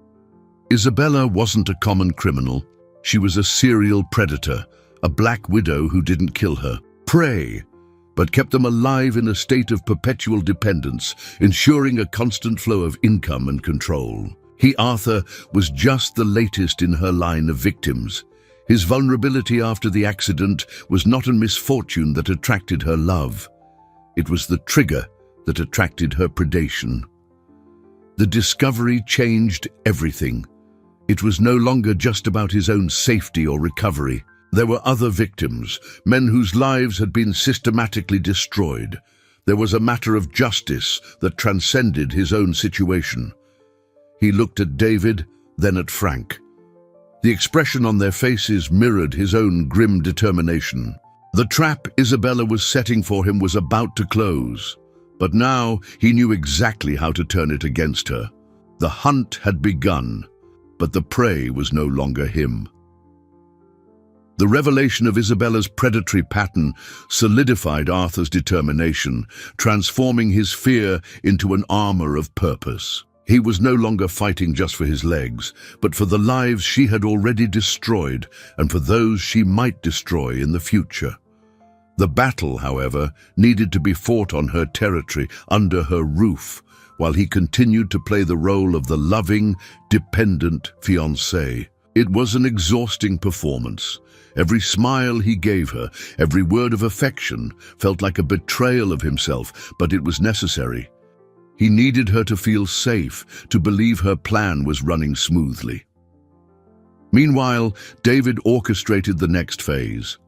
Isabella wasn't a common criminal. She was a serial predator, a black widow who didn't kill her prey, but kept them alive in a state of perpetual dependence, ensuring a constant flow of income and control. He, Arthur, was just the latest in her line of victims. His vulnerability after the accident was not a misfortune that attracted her love. It was the trigger that attracted her predation. The discovery changed everything. It was no longer just about his own safety or recovery. There were other victims, men whose lives had been systematically destroyed. There was a matter of justice that transcended his own situation. He looked at David, then at Frank. The expression on their faces mirrored his own grim determination. The trap Isabella was setting for him was about to close, but now he knew exactly how to turn it against her. The hunt had begun, but the prey was no longer him. The revelation of Isabella's predatory pattern solidified Arthur's determination, transforming his fear into an armor of purpose. He was no longer fighting just for his legs, but for the lives she had already destroyed and for those she might destroy in the future. The battle, however, needed to be fought on her territory, under her roof, while he continued to play the role of the loving, dependent fiancé. It was an exhausting performance. Every smile he gave her, every word of affection, felt like a betrayal of himself, but it was necessary. He needed her to feel safe, to believe her plan was running smoothly. Meanwhile, David orchestrated the next phase,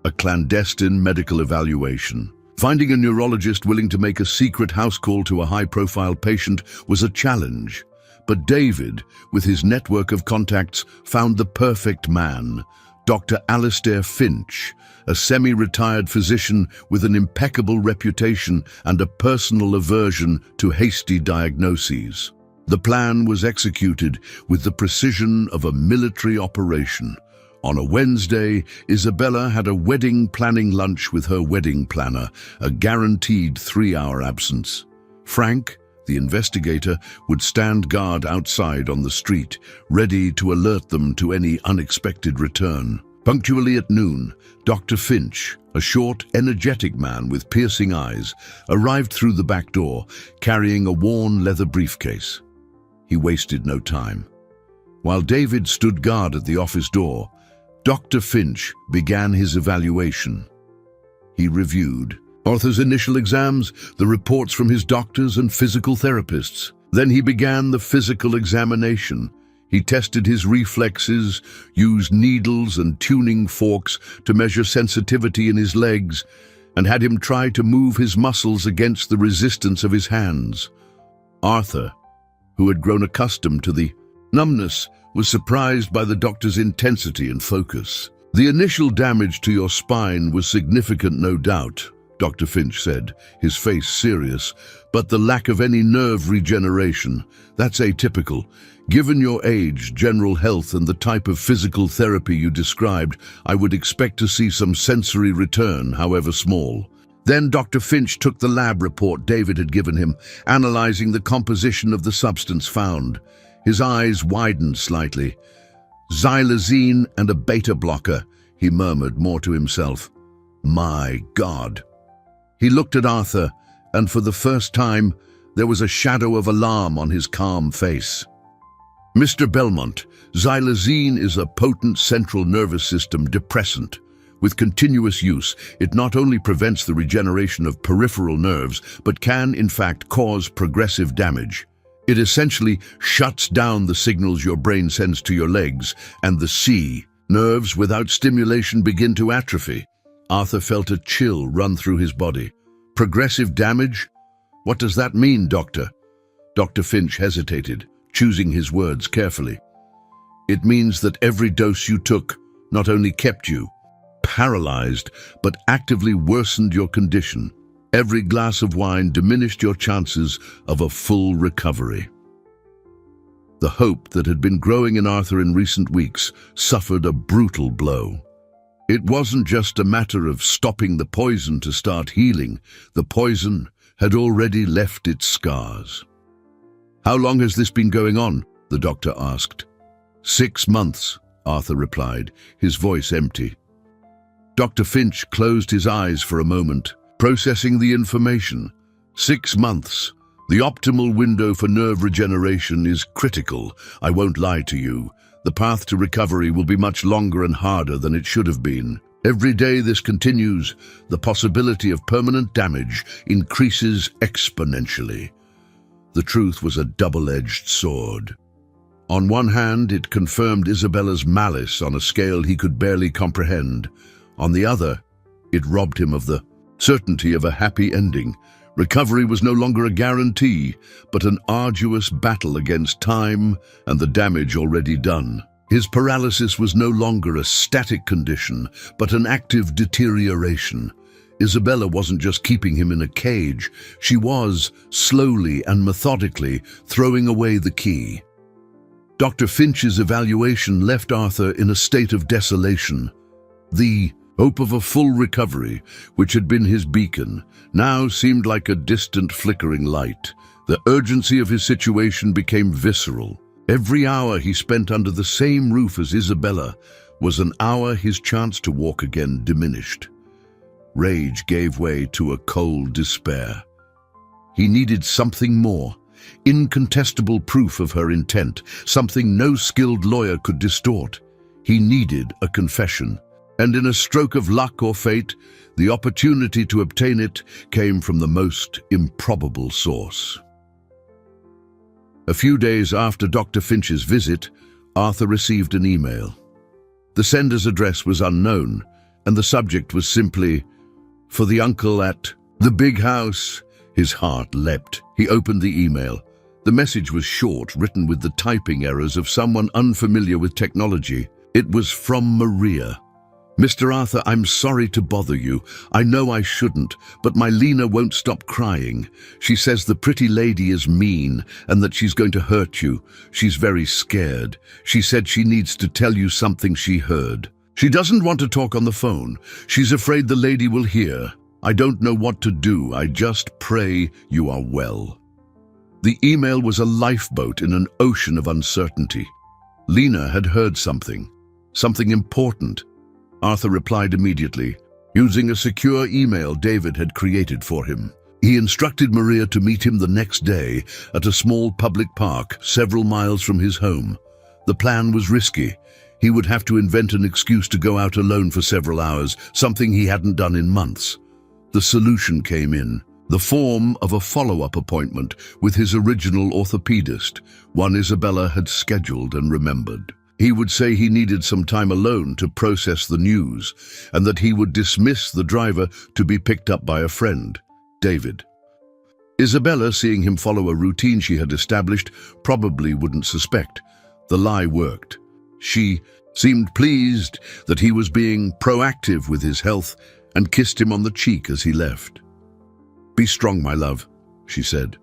a clandestine medical evaluation. Finding a neurologist willing to make a secret house call to a high-profile patient was a challenge. But David, with his network of contacts, found the perfect man, Dr. Alistair Finch, a semi-retired physician with an impeccable reputation and a personal aversion to hasty diagnoses. The plan was executed with the precision of a military operation. On a Wednesday, Isabella had a wedding planning lunch with her wedding planner, a guaranteed 3-hour absence. Frank, the investigator, would stand guard outside on the street, ready to alert them to any unexpected return. Punctually at noon, Dr. Finch, a short, energetic man with piercing eyes, arrived through the back door, carrying a worn leather briefcase. He wasted no time. While David stood guard at the office door, Dr. Finch began his evaluation. He reviewed Arthur's initial exams, the reports from his doctors and physical therapists. Then he began the physical examination. He tested his reflexes, used needles and tuning forks to measure sensitivity in his legs, and had him try to move his muscles against the resistance of his hands. Arthur, who had grown accustomed to the numbness, was surprised by the doctor's intensity and focus. "The initial damage to your spine was significant, no doubt," Dr. Finch said, his face serious, "but the lack of any nerve regeneration, that's atypical. Given your age, general health, and the type of physical therapy you described, I would expect to see some sensory return, however small." Then Dr. Finch took the lab report David had given him, analyzing the composition of the substance found. His eyes widened slightly. "Xylazine and a beta blocker," he murmured, more to himself. "My God." He looked at Arthur, and for the first time, there was a shadow of alarm on his calm face. "Mr. Belmont, xylazine is a potent central nervous system depressant. With continuous use, it not only prevents the regeneration of peripheral nerves, but can, in fact, cause progressive damage. It essentially shuts down the signals your brain sends to your legs, and the C nerves without stimulation begin to atrophy." Arthur felt a chill run through his body. "Progressive damage? What does that mean, Doctor?" Dr. Finch hesitated, choosing his words carefully. "It means that every dose you took not only kept you paralyzed, but actively worsened your condition. Every glass of wine diminished your chances of a full recovery." The hope that had been growing in Arthur in recent weeks suffered a brutal blow. It wasn't just a matter of stopping the poison to start healing. The poison had already left its scars. "How long has this been going on?" the doctor asked. 6 months, Arthur replied, his voice empty. Dr. Finch closed his eyes for a moment, processing the information. 6 months. The optimal window for nerve regeneration is critical. I won't lie to you. The path to recovery will be much longer and harder than it should have been. Every day this continues, the possibility of permanent damage increases exponentially. The truth was a double-edged sword. On one hand, it confirmed Isabella's malice on a scale he could barely comprehend. On the other, it robbed him of the certainty of a happy ending, Recovery was no longer a guarantee, but an arduous battle against time and the damage already done. His paralysis was no longer a static condition, but an active deterioration. Isabella wasn't just keeping him in a cage, she was, slowly and methodically, throwing away the key. Dr. Finch's evaluation left Arthur in a state of desolation. The hope of a full recovery, which had been his beacon, now seemed like a distant flickering light. The urgency of his situation became visceral. Every hour he spent under the same roof as Isabella was an hour his chance to walk again diminished. Rage gave way to a cold despair. He needed something more, incontestable proof of her intent, something no skilled lawyer could distort. He needed a confession, and in a stroke of luck or fate, the opportunity to obtain it came from the most improbable source. A few days after Dr. Finch's visit, Arthur received an email. The sender's address was unknown, and the subject was simply, "For the uncle at the big house." His heart leapt. He opened the email. The message was short, written with the typing errors of someone unfamiliar with technology. It was from Maria. "Mr. Arthur, I'm sorry to bother you. I know I shouldn't, but my Lena won't stop crying. She says the pretty lady is mean and that she's going to hurt you. She's very scared. She said she needs to tell you something she heard. She doesn't want to talk on the phone. She's afraid the lady will hear. I don't know what to do. I just pray you are well." The email was a lifeboat in an ocean of uncertainty. Lena had heard something important. Arthur replied immediately, using a secure email David had created for him. He instructed Maria to meet him the next day at a small public park several miles from his home. The plan was risky. He would have to invent an excuse to go out alone for several hours, something he hadn't done in months. The solution came in the form of a follow-up appointment with his original orthopedist, one Isabella had scheduled and remembered. He would say he needed some time alone to process the news, and that he would dismiss the driver to be picked up by a friend, David. Isabella, seeing him follow a routine she had established, probably wouldn't suspect. The lie worked. She seemed pleased that he was being proactive with his health and kissed him on the cheek as he left. "Be strong, my love," she said.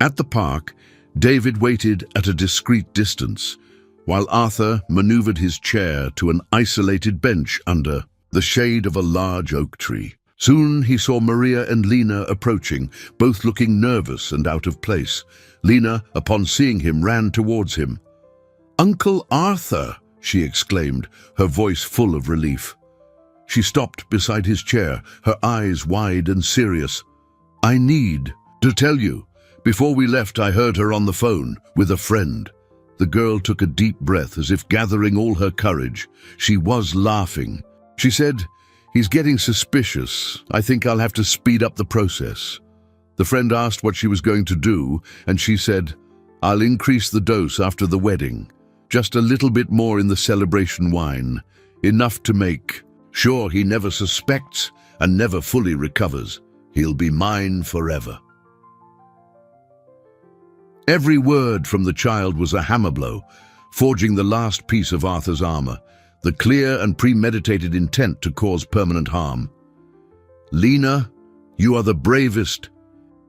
At the park, David waited at a discreet distance, while Arthur maneuvered his chair to an isolated bench under the shade of a large oak tree. Soon he saw Maria and Lena approaching, both looking nervous and out of place. Lena, upon seeing him, ran towards him. "Uncle Arthur!" she exclaimed, her voice full of relief. She stopped beside his chair, her eyes wide and serious. "I need to tell you. Before we left, I heard her on the phone with a friend." The girl took a deep breath as if gathering all her courage. She was laughing. She said, "He's getting suspicious. I think I'll have to speed up the process." The friend asked what she was going to do, and she said, "I'll increase the dose after the wedding. Just a little bit more in the celebration wine. Enough to make sure he never suspects and never fully recovers. He'll be mine forever." Every word from the child was a hammer blow, forging the last piece of Arthur's armor, the clear and premeditated intent to cause permanent harm. "Lena, you are the bravest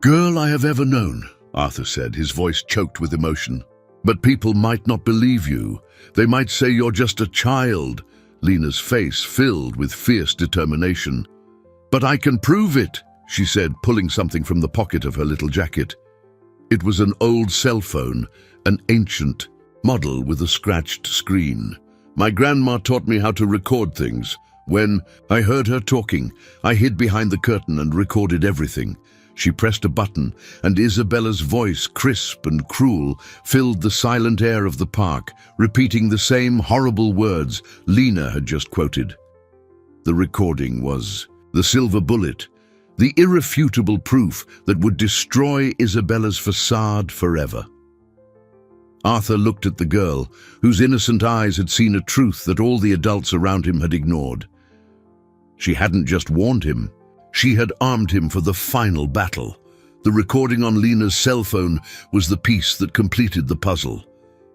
girl I have ever known," Arthur said, his voice choked with emotion. "But people might not believe you. They might say you're just a child." Lena's face filled with fierce determination. "But I can prove it," she said, pulling something from the pocket of her little jacket. It was an old cell phone, an ancient model with a scratched screen. "My grandma taught me how to record things. When I heard her talking, I hid behind the curtain and recorded everything." She pressed a button, and Isabella's voice, crisp and cruel, filled the silent air of the park, repeating the same horrible words Lena had just quoted. The recording was the silver bullet, the irrefutable proof that would destroy Isabella's facade forever. Arthur looked at the girl, whose innocent eyes had seen a truth that all the adults around him had ignored. She hadn't just warned him, She had armed him for the final battle. The recording on Lena's cell phone was the piece that completed the puzzle.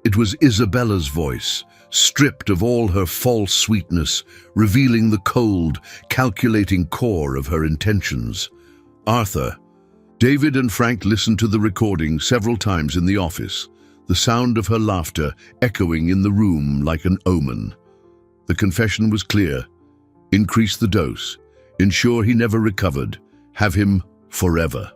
It was Isabella's voice, stripped of all her false sweetness, revealing the cold, calculating core of her intentions. Arthur. David and Frank listened to the recording several times in the office, the sound of her laughter echoing in the room like an omen. The confession was clear. Increase the dose. Ensure he never recovered. Have him forever.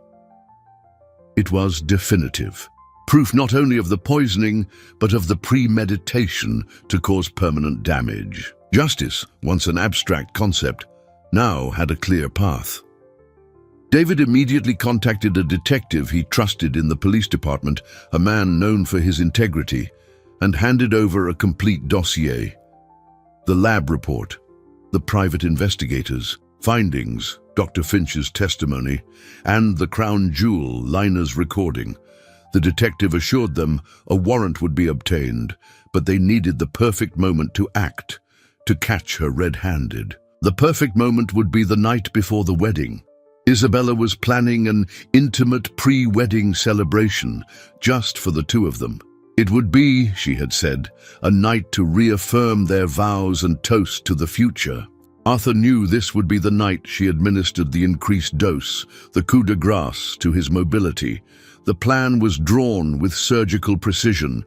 It was definitive. Proof not only of the poisoning, but of the premeditation to cause permanent damage. Justice, once an abstract concept, now had a clear path. David immediately contacted a detective he trusted in the police department, a man known for his integrity, and handed over a complete dossier. The lab report, the private investigators, findings, Dr. Finch's testimony, and the crown jewel, Lena's recording. The detective assured them a warrant would be obtained, but they needed the perfect moment to act, to catch her red-handed. The perfect moment would be the night before the wedding. Isabella was planning an intimate pre-wedding celebration just for the two of them. It would be, she had said, a night to reaffirm their vows and toast to the future. Arthur knew this would be the night she administered the increased dose, the coup de grace to his mobility. The plan was drawn with surgical precision.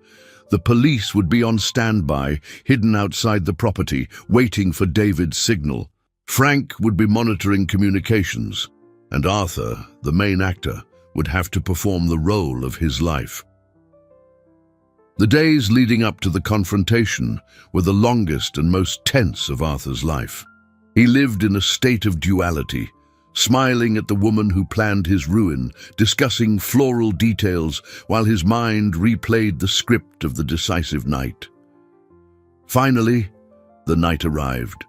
The police would be on standby, hidden outside the property, waiting for David's signal. Frank would be monitoring communications, and Arthur, the main actor, would have to perform the role of his life. The days leading up to the confrontation were the longest and most tense of Arthur's life. He lived in a state of duality, smiling at the woman who planned his ruin, discussing floral details while his mind replayed the script of the decisive night. Finally, the night arrived.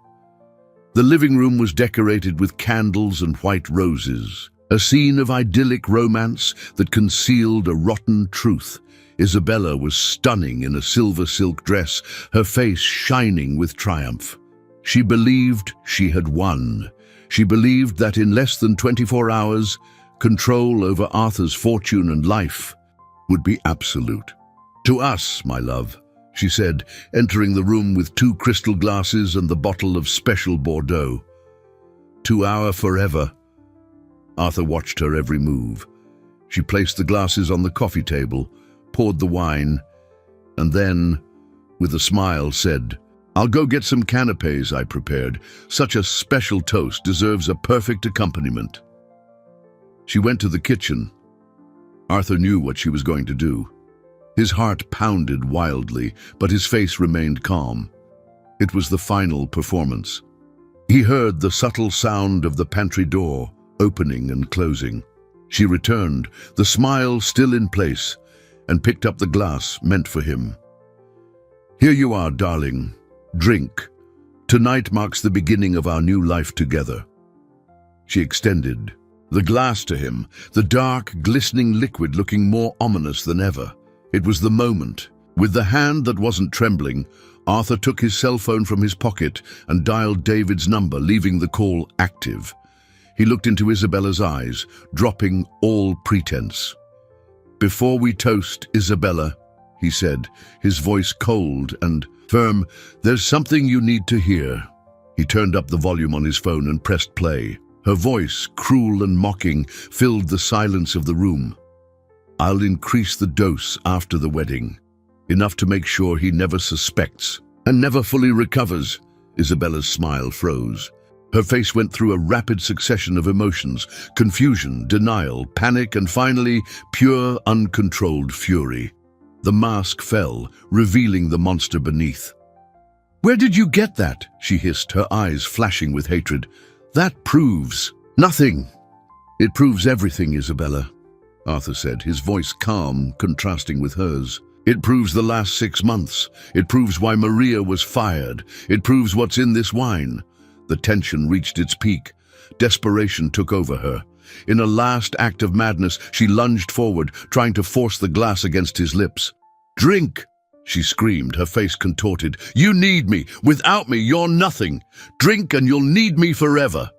The living room was decorated with candles and white roses, a scene of idyllic romance that concealed a rotten truth. Isabella was stunning in a silver silk dress, her face shining with triumph. She believed she had won. She believed that in less than 24 hours, control over Arthur's fortune and life would be absolute. "To us, my love," she said, entering the room with 2 crystal glasses and the bottle of special Bordeaux. "To our forever." Arthur watched her every move. She placed the glasses on the coffee table, poured the wine, and then, with a smile, said, "I'll go get some canapes I prepared. Such a special toast deserves a perfect accompaniment." She went to the kitchen. Arthur knew what she was going to do. His heart pounded wildly, but his face remained calm. It was the final performance. He heard the subtle sound of the pantry door opening and closing. She returned, the smile still in place, and picked up the glass meant for him. "Here you are, darling. Drink. Tonight marks the beginning of our new life together." She extended the glass to him, the dark, glistening liquid looking more ominous than ever. It was the moment. With the hand that wasn't trembling, Arthur took his cell phone from his pocket and dialed David's number, leaving the call active. He looked into Isabella's eyes, dropping all pretense. "Before we toast, Isabella," he said, his voice cold and firm, "there's something you need to hear." He turned up the volume on his phone and pressed play. Her voice, cruel and mocking, filled the silence of the room. "I'll increase the dose after the wedding, enough to make sure he never suspects and never fully recovers." Isabella's smile froze. Her face went through a rapid succession of emotions: confusion, denial, panic, and finally, pure, uncontrolled fury. The mask fell, revealing the monster beneath. "Where did you get that?" she hissed, her eyes flashing with hatred. "That proves nothing." "It proves everything, Isabella," Arthur said, his voice calm, contrasting with hers. "It proves the last 6 months. It proves why Maria was fired. It proves what's in this wine." The tension reached its peak. Desperation took over her. In a last act of madness, she lunged forward, trying to force the glass against his lips. "Drink!" she screamed, her face contorted. "You need me. Without me, you're nothing. Drink and you'll need me forever."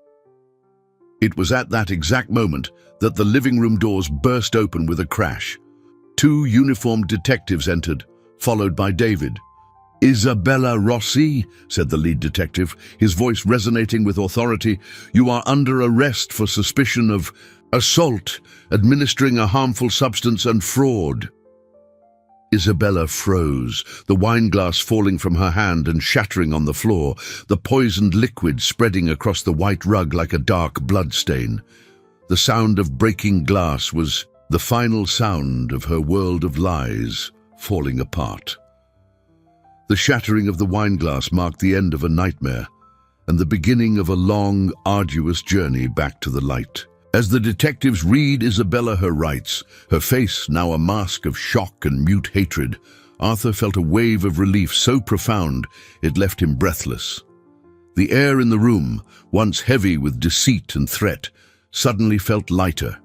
It was at that exact moment that the living room doors burst open with a crash. Two uniformed detectives entered, followed by David. "Isabella Rossi," said the lead detective, his voice resonating with authority, "you are under arrest for suspicion of assault, administering a harmful substance, and fraud." Isabella froze, the wine glass falling from her hand and shattering on the floor, the poisoned liquid spreading across the white rug like a dark bloodstain. The sound of breaking glass was the final sound of her world of lies falling apart. The shattering of the wine glass marked the end of a nightmare and the beginning of a long, arduous journey back to the light. As the detectives read Isabella her rights, her face now a mask of shock and mute hatred, Arthur felt a wave of relief so profound it left him breathless. The air in the room, once heavy with deceit and threat, suddenly felt lighter,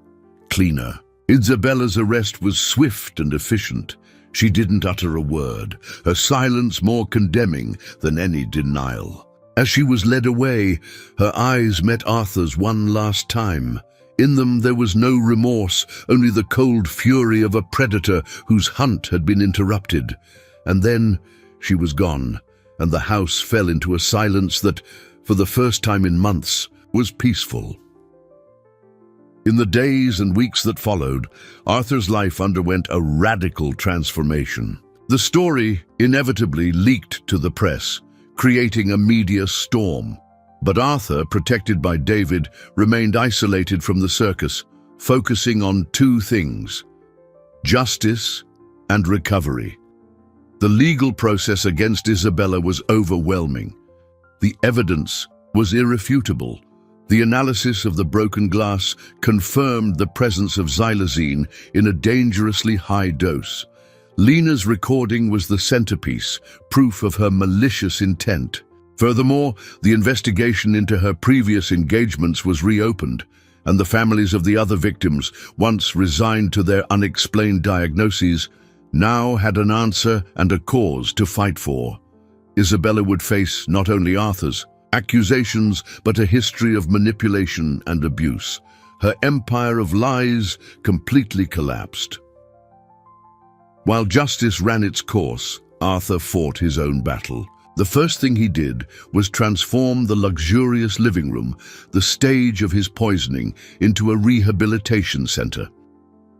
cleaner. Isabella's arrest was swift and efficient. She didn't utter a word, her silence more condemning than any denial. As she was led away, her eyes met Arthur's one last time. In them there was no remorse, only the cold fury of a predator whose hunt had been interrupted. And then she was gone, and the house fell into a silence that, for the first time in months, was peaceful. In the days and weeks that followed, Arthur's life underwent a radical transformation. The story inevitably leaked to the press, creating a media storm. But Arthur, protected by David, remained isolated from the circus, focusing on two things: justice and recovery. The legal process against Isabella was overwhelming. The evidence was irrefutable. The analysis of the broken glass confirmed the presence of xylazine in a dangerously high dose. Lena's recording was the centerpiece, proof of her malicious intent. Furthermore, the investigation into her previous engagements was reopened, and the families of the other victims, once resigned to their unexplained diagnoses, now had an answer and a cause to fight for. Isabella would face not only Arthur's accusations, but a history of manipulation and abuse. Her empire of lies completely collapsed. While justice ran its course, Arthur fought his own battle. The first thing he did was transform the luxurious living room, the stage of his poisoning, into a rehabilitation center.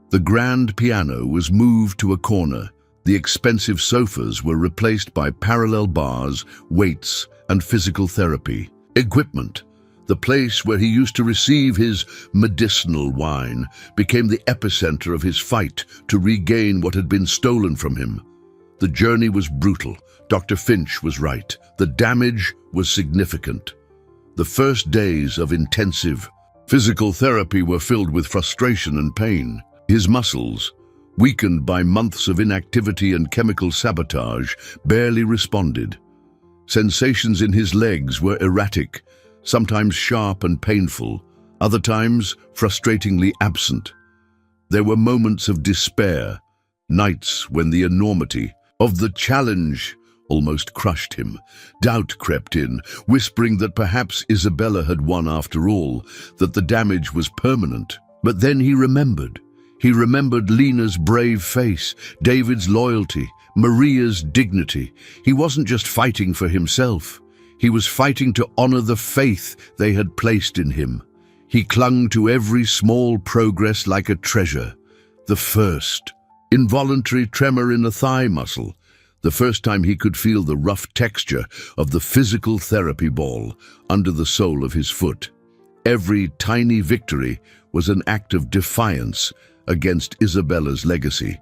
The grand piano was moved to a corner. The expensive sofas were replaced by parallel bars, weights, and physical therapy equipment. The place where he used to receive his medicinal wine became the epicenter of his fight to regain what had been stolen from him. The journey was brutal. Dr. Finch was right. The damage was significant. The first days of intensive physical therapy were filled with frustration and pain. His muscles, weakened by months of inactivity and chemical sabotage, barely responded. Sensations in his legs were erratic, sometimes sharp and painful, other times frustratingly absent. There were moments of despair, nights when the enormity of the challenge almost crushed him. Doubt crept in, whispering that perhaps Isabella had won after all, that the damage was permanent. But then he remembered. He remembered Lena's brave face, David's loyalty, Maria's dignity. He wasn't just fighting for himself. He was fighting to honor the faith they had placed in him. He clung to every small progress like a treasure. The first involuntary tremor in a thigh muscle, the first time he could feel the rough texture of the physical therapy ball under the sole of his foot. Every tiny victory was an act of defiance against Isabella's legacy.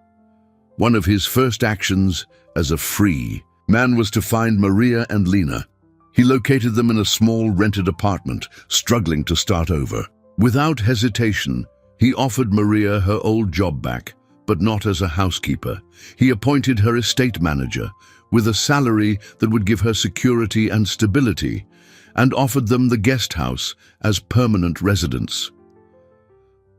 One of his first actions as a free man was to find Maria and Lena. He located them in a small rented apartment, struggling to start over. Without hesitation, he offered Maria her old job back, but not as a housekeeper. He appointed her estate manager, with a salary that would give her security and stability, and offered them the guest house as permanent residence.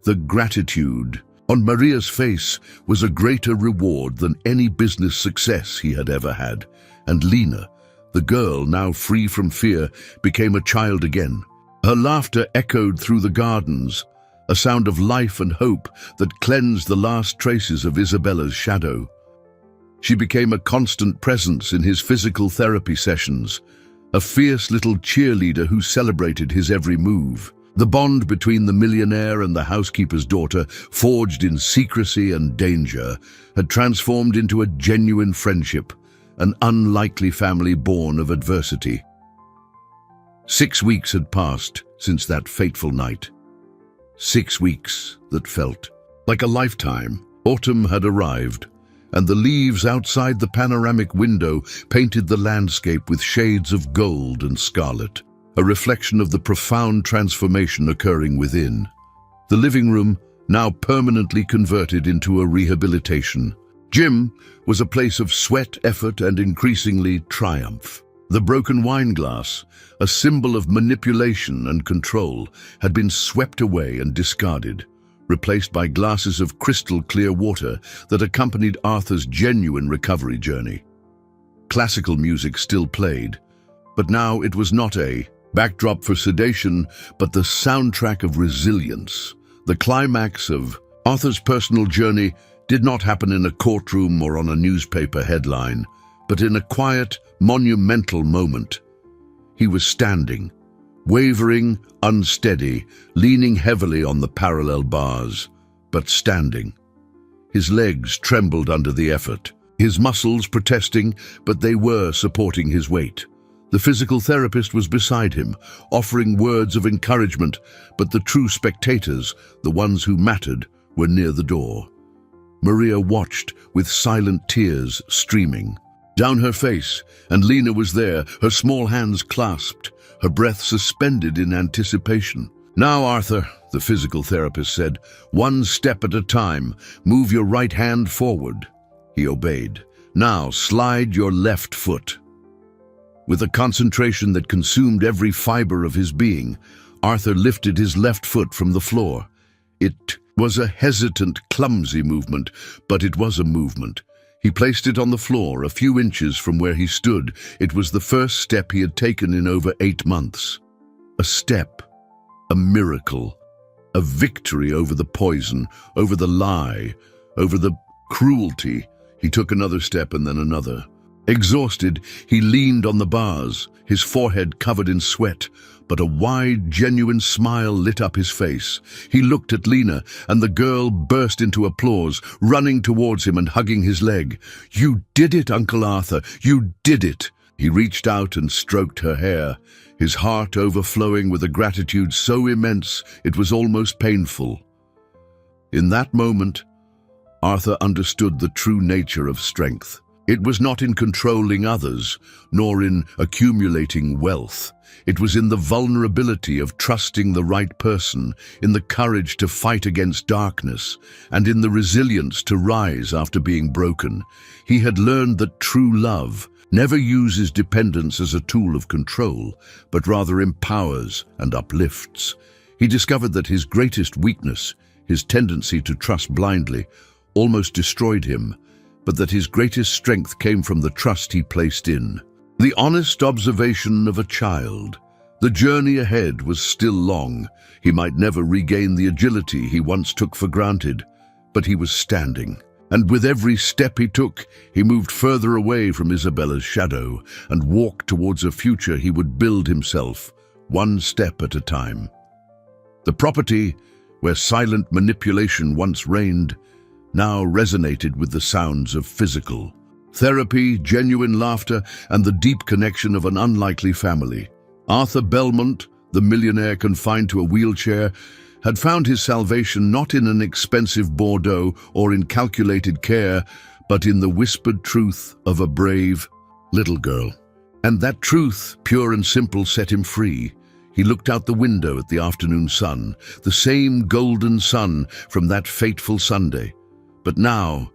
The gratitude on Maria's face was a greater reward than any business success he had ever had, and Lena, the girl now free from fear, became a child again, Her laughter echoed through the gardens, a sound of life and hope that cleansed the last traces of Isabella's shadow. She became a constant presence in his physical therapy sessions, a fierce little cheerleader who celebrated his every move. The bond between the millionaire and the housekeeper's daughter, forged in secrecy and danger, had transformed into a genuine friendship, an unlikely family born of adversity. 6 weeks had passed since that fateful night. 6 weeks that felt like a lifetime. Autumn had arrived, and the leaves outside the panoramic window painted the landscape with shades of gold and scarlet, a reflection of the profound transformation occurring within. The living room, now permanently converted into a rehabilitation gym, was a place of sweat, effort, and increasingly triumph. The broken wine glass, a symbol of manipulation and control, had been swept away and discarded, replaced by glasses of crystal clear water that accompanied Arthur's genuine recovery journey. Classical music still played, but now it was not a backdrop for sedation, but the soundtrack of resilience. The climax of Arthur's personal journey did not happen in a courtroom or on a newspaper headline, but in a quiet, monumental moment. He was standing, wavering, unsteady, leaning heavily on the parallel bars, but standing. His legs trembled under the effort, his muscles protesting, but they were supporting his weight. The physical therapist was beside him, offering words of encouragement, but the true spectators, the ones who mattered, were near the door. Maria watched, with silent tears streaming down her face, and Lena was there, her small hands clasped, her breath suspended in anticipation. "Now, Arthur," the physical therapist said, "one step at a time. Move your right hand forward." He obeyed. "Now, slide your left foot." With a concentration that consumed every fiber of his being, Arthur lifted his left foot from the floor. It was a hesitant, clumsy movement, but it was a movement. He placed it on the floor a few inches from where he stood. It was the first step he had taken in over 8 months. A step, a miracle, a victory over the poison, over the lie, over the cruelty. He took another step and then another. Exhausted, he leaned on the bars, his forehead covered in sweat, but a wide, genuine smile lit up his face. He looked at Lena, and the girl burst into applause, running towards him and hugging his leg. "You did it, Uncle Arthur! You did it!" He reached out and stroked her hair, his heart overflowing with a gratitude so immense it was almost painful. In that moment, Arthur understood the true nature of strength. It was not in controlling others, nor in accumulating wealth. It was in the vulnerability of trusting the right person, in the courage to fight against darkness, and in the resilience to rise after being broken. He had learned that true love never uses dependence as a tool of control, but rather empowers and uplifts. He discovered that his greatest weakness, his tendency to trust blindly, almost destroyed him, but that his greatest strength came from the trust he placed in the honest observation of a child. The journey ahead was still long. He might never regain the agility he once took for granted, but he was standing. And with every step he took, he moved further away from Isabella's shadow and walked towards a future he would build himself, one step at a time. The property, where silent manipulation once reigned, now resonated with the sounds of physical therapy, genuine laughter, and the deep connection of an unlikely family. Arthur Belmont, the millionaire confined to a wheelchair, had found his salvation not in an expensive Bordeaux or in calculated care, but in the whispered truth of a brave little girl. And that truth, pure and simple, set him free. He looked out the window at the afternoon sun, the same golden sun from that fateful Sunday. But now,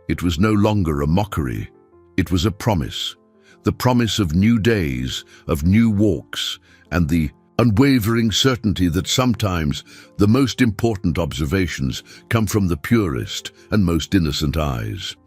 it was no longer a mockery. It was a promise. The promise of new days, of new walks, and the unwavering certainty that sometimes the most important observations come from the purest and most innocent eyes.